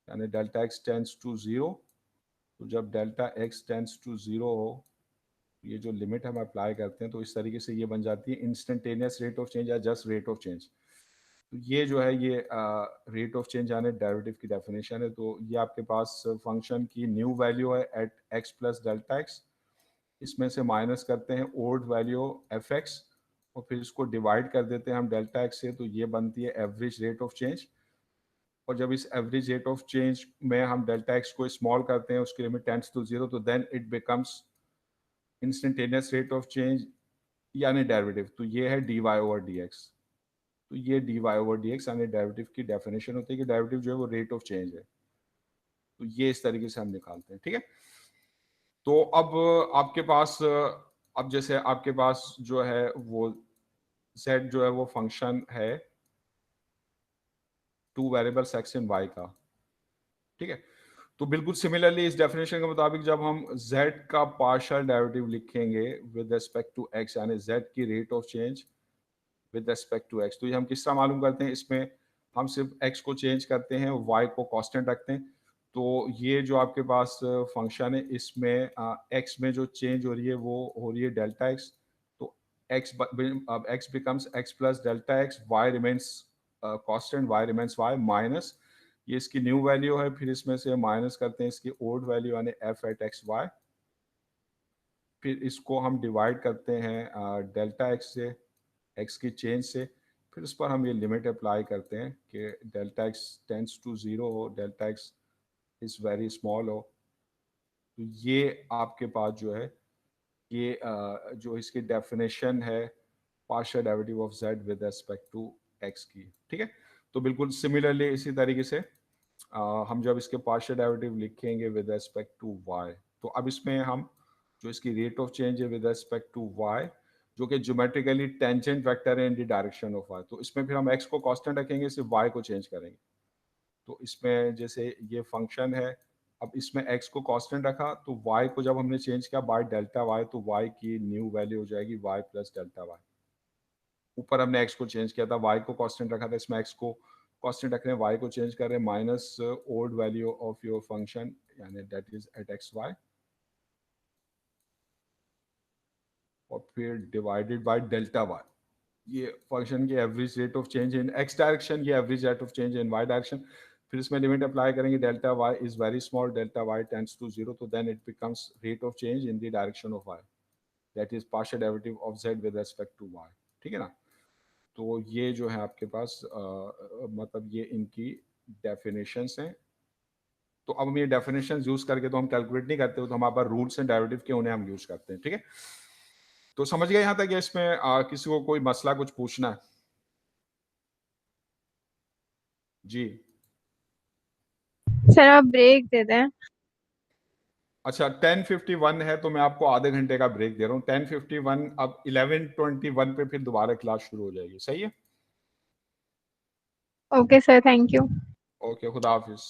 यानी डेल्टा x टेंड्स टू 0, तो जब डेल्टा x टेंड्स टू 0 हो, ये जो लिमिट हम अप्लाई करते हैं, तो इस तरीके से ये बन जाती है इंस्टेंटेनियस रेट ऑफ चेंज या जस्ट रेट ऑफ चेंज। तो ये जो है ये रेट ऑफ चेंज यानी डेरिवेटिव की डेफिनेशन है। तो ये आपके पास फंक्शन की न्यू वैल्यू है at x plus delta x, इसमें से माइनस करते हैं ओल्ड वैल्यू fx और फिर इसको डिवाइड कर देते हैं हम डेल्टा x से, तो ये बनती है एवरेज रेट ऑफ चेंज। और जब इस एवरेज रेट ऑफ चेंज में हम डेल्टा x को स्मॉल करते हैं, उसकी लिमिट टेंड्स टू 0, तो then it becomes instantaneous rate of change यानी डेरिवेटिव। तो ये है dy ओवर dx। तो ये dy ओवर dx यानी डेरिवेटिव की डेफिनेशन होती है कि डेरिवेटिव जो है वो रेट ऑफ चेंज है। तो ये इस तरीके से हम निकालते हैं, ठीक है। तो अब आपके पास अब जैसे आपके पास जो है वो z जो है वो फंक्शन है two variables x and y का, ठीक है। तो बिल्कुल सिमिलरली इस डेफिनेशन के मुताबिक जब हम z का पार्शियल डेरिवेटिव लिखेंगे विद रिस्पेक्ट टू x, यानी z की rate of change with respect to x, तो ये हम किस तरह मालूम करते हैं? इसमें हम सिर्फ x को चेंज करते हैं, y को कांस्टेंट रखते हैं। तो ये जो आपके पास फंक्शन है, इसमें x में जो चेंज हो रही है वो हो रही है डेल्टा x। तो अब x becomes x plus delta x, y remains constant, y remains y minus ये इसकी न्यू वैल्यू है, फिर इसमें से माइनस करते हैं इसकी ओल्ड वैल्यू यानी f एट एक्स वाई, फिर इसको हम डिवाइड करते हैं डेल्टा x से, x की चेंज से, फिर उस पर हम ये लिमिट अप्लाई करते हैं कि डेल्टा x टेंड्स टू 0 हो, delta x is very small हो। तो ये आपके पास जो है ये जो इसकी डेफिनेशन है partial derivative of z with respect to x की, ठीक है। तो बिल्कुल सिमिलरली इसी तरीके से हम जब इसके पार्शियल डेरिवेटिव लिखेंगे विद रिस्पेक्ट टू y, तो अब इसमें हम जो इसकी रेट ऑफ चेंज है विद रिस्पेक्ट टू y, जो कि ज्योमेट्रिकली टेंजेंट वेक्टर है in the direction of y, तो इसमें फिर हम x को कांस्टेंट रखेंगे, सिर्फ y को चेंज करेंगे। तो इसमें जैसे ये फंक्शन है, अब इसमें x को कांस्टेंट रखा, तो y को जब हमने चेंज किया बाय डेल्टा y, तो y की न्यू वैल्यू हो जाएगी y प्लस डेल्टा y। ऊपर हमने x को चेंज किया था, y को कांस्टेंट रखा था, इसमें x को कांस्टेंट रख रहे हैं, y को चेंज कर रहे हैं, minus old value of your function यानी that is at x y, और फिर डिवाइडेड बाय डेल्टा y। ये फंक्शन की average rate of change in x direction, ये average rate of change in y direction. फिर इसमें लिमिट अप्लाई करेंगे, delta y is very small, delta y tends to 0, तो then it becomes rate of change in the direction of y, that is partial derivative of z with respect to y, ठीक है ना। तो ये जो है आपके पास मतलब ये इनकी डेफिनेशंस हैं। तो अब हम ये डेफिनेशंस यूज करके तो हम कैलकुलेट नहीं करते, तो हमारे पास रूट्स एंड डेरिवेटिव के उन्हें हम यूज करते हैं, ठीक है। तो समझ गए यहाँ तक? ये इसमें किसी को कोई मसला कुछ पूछना है? जी सर आप ब्रेक दे दें। अच्छा, 10:51 है तो मैं आपको आधे घंटे का ब्रेक दे रहा हूँ। 10:51, अब 11:21 पे फिर दोबारा क्लास शुरू हो जाएगी, सही है? Okay sir, thank you. Okay, खुदा हाफिज।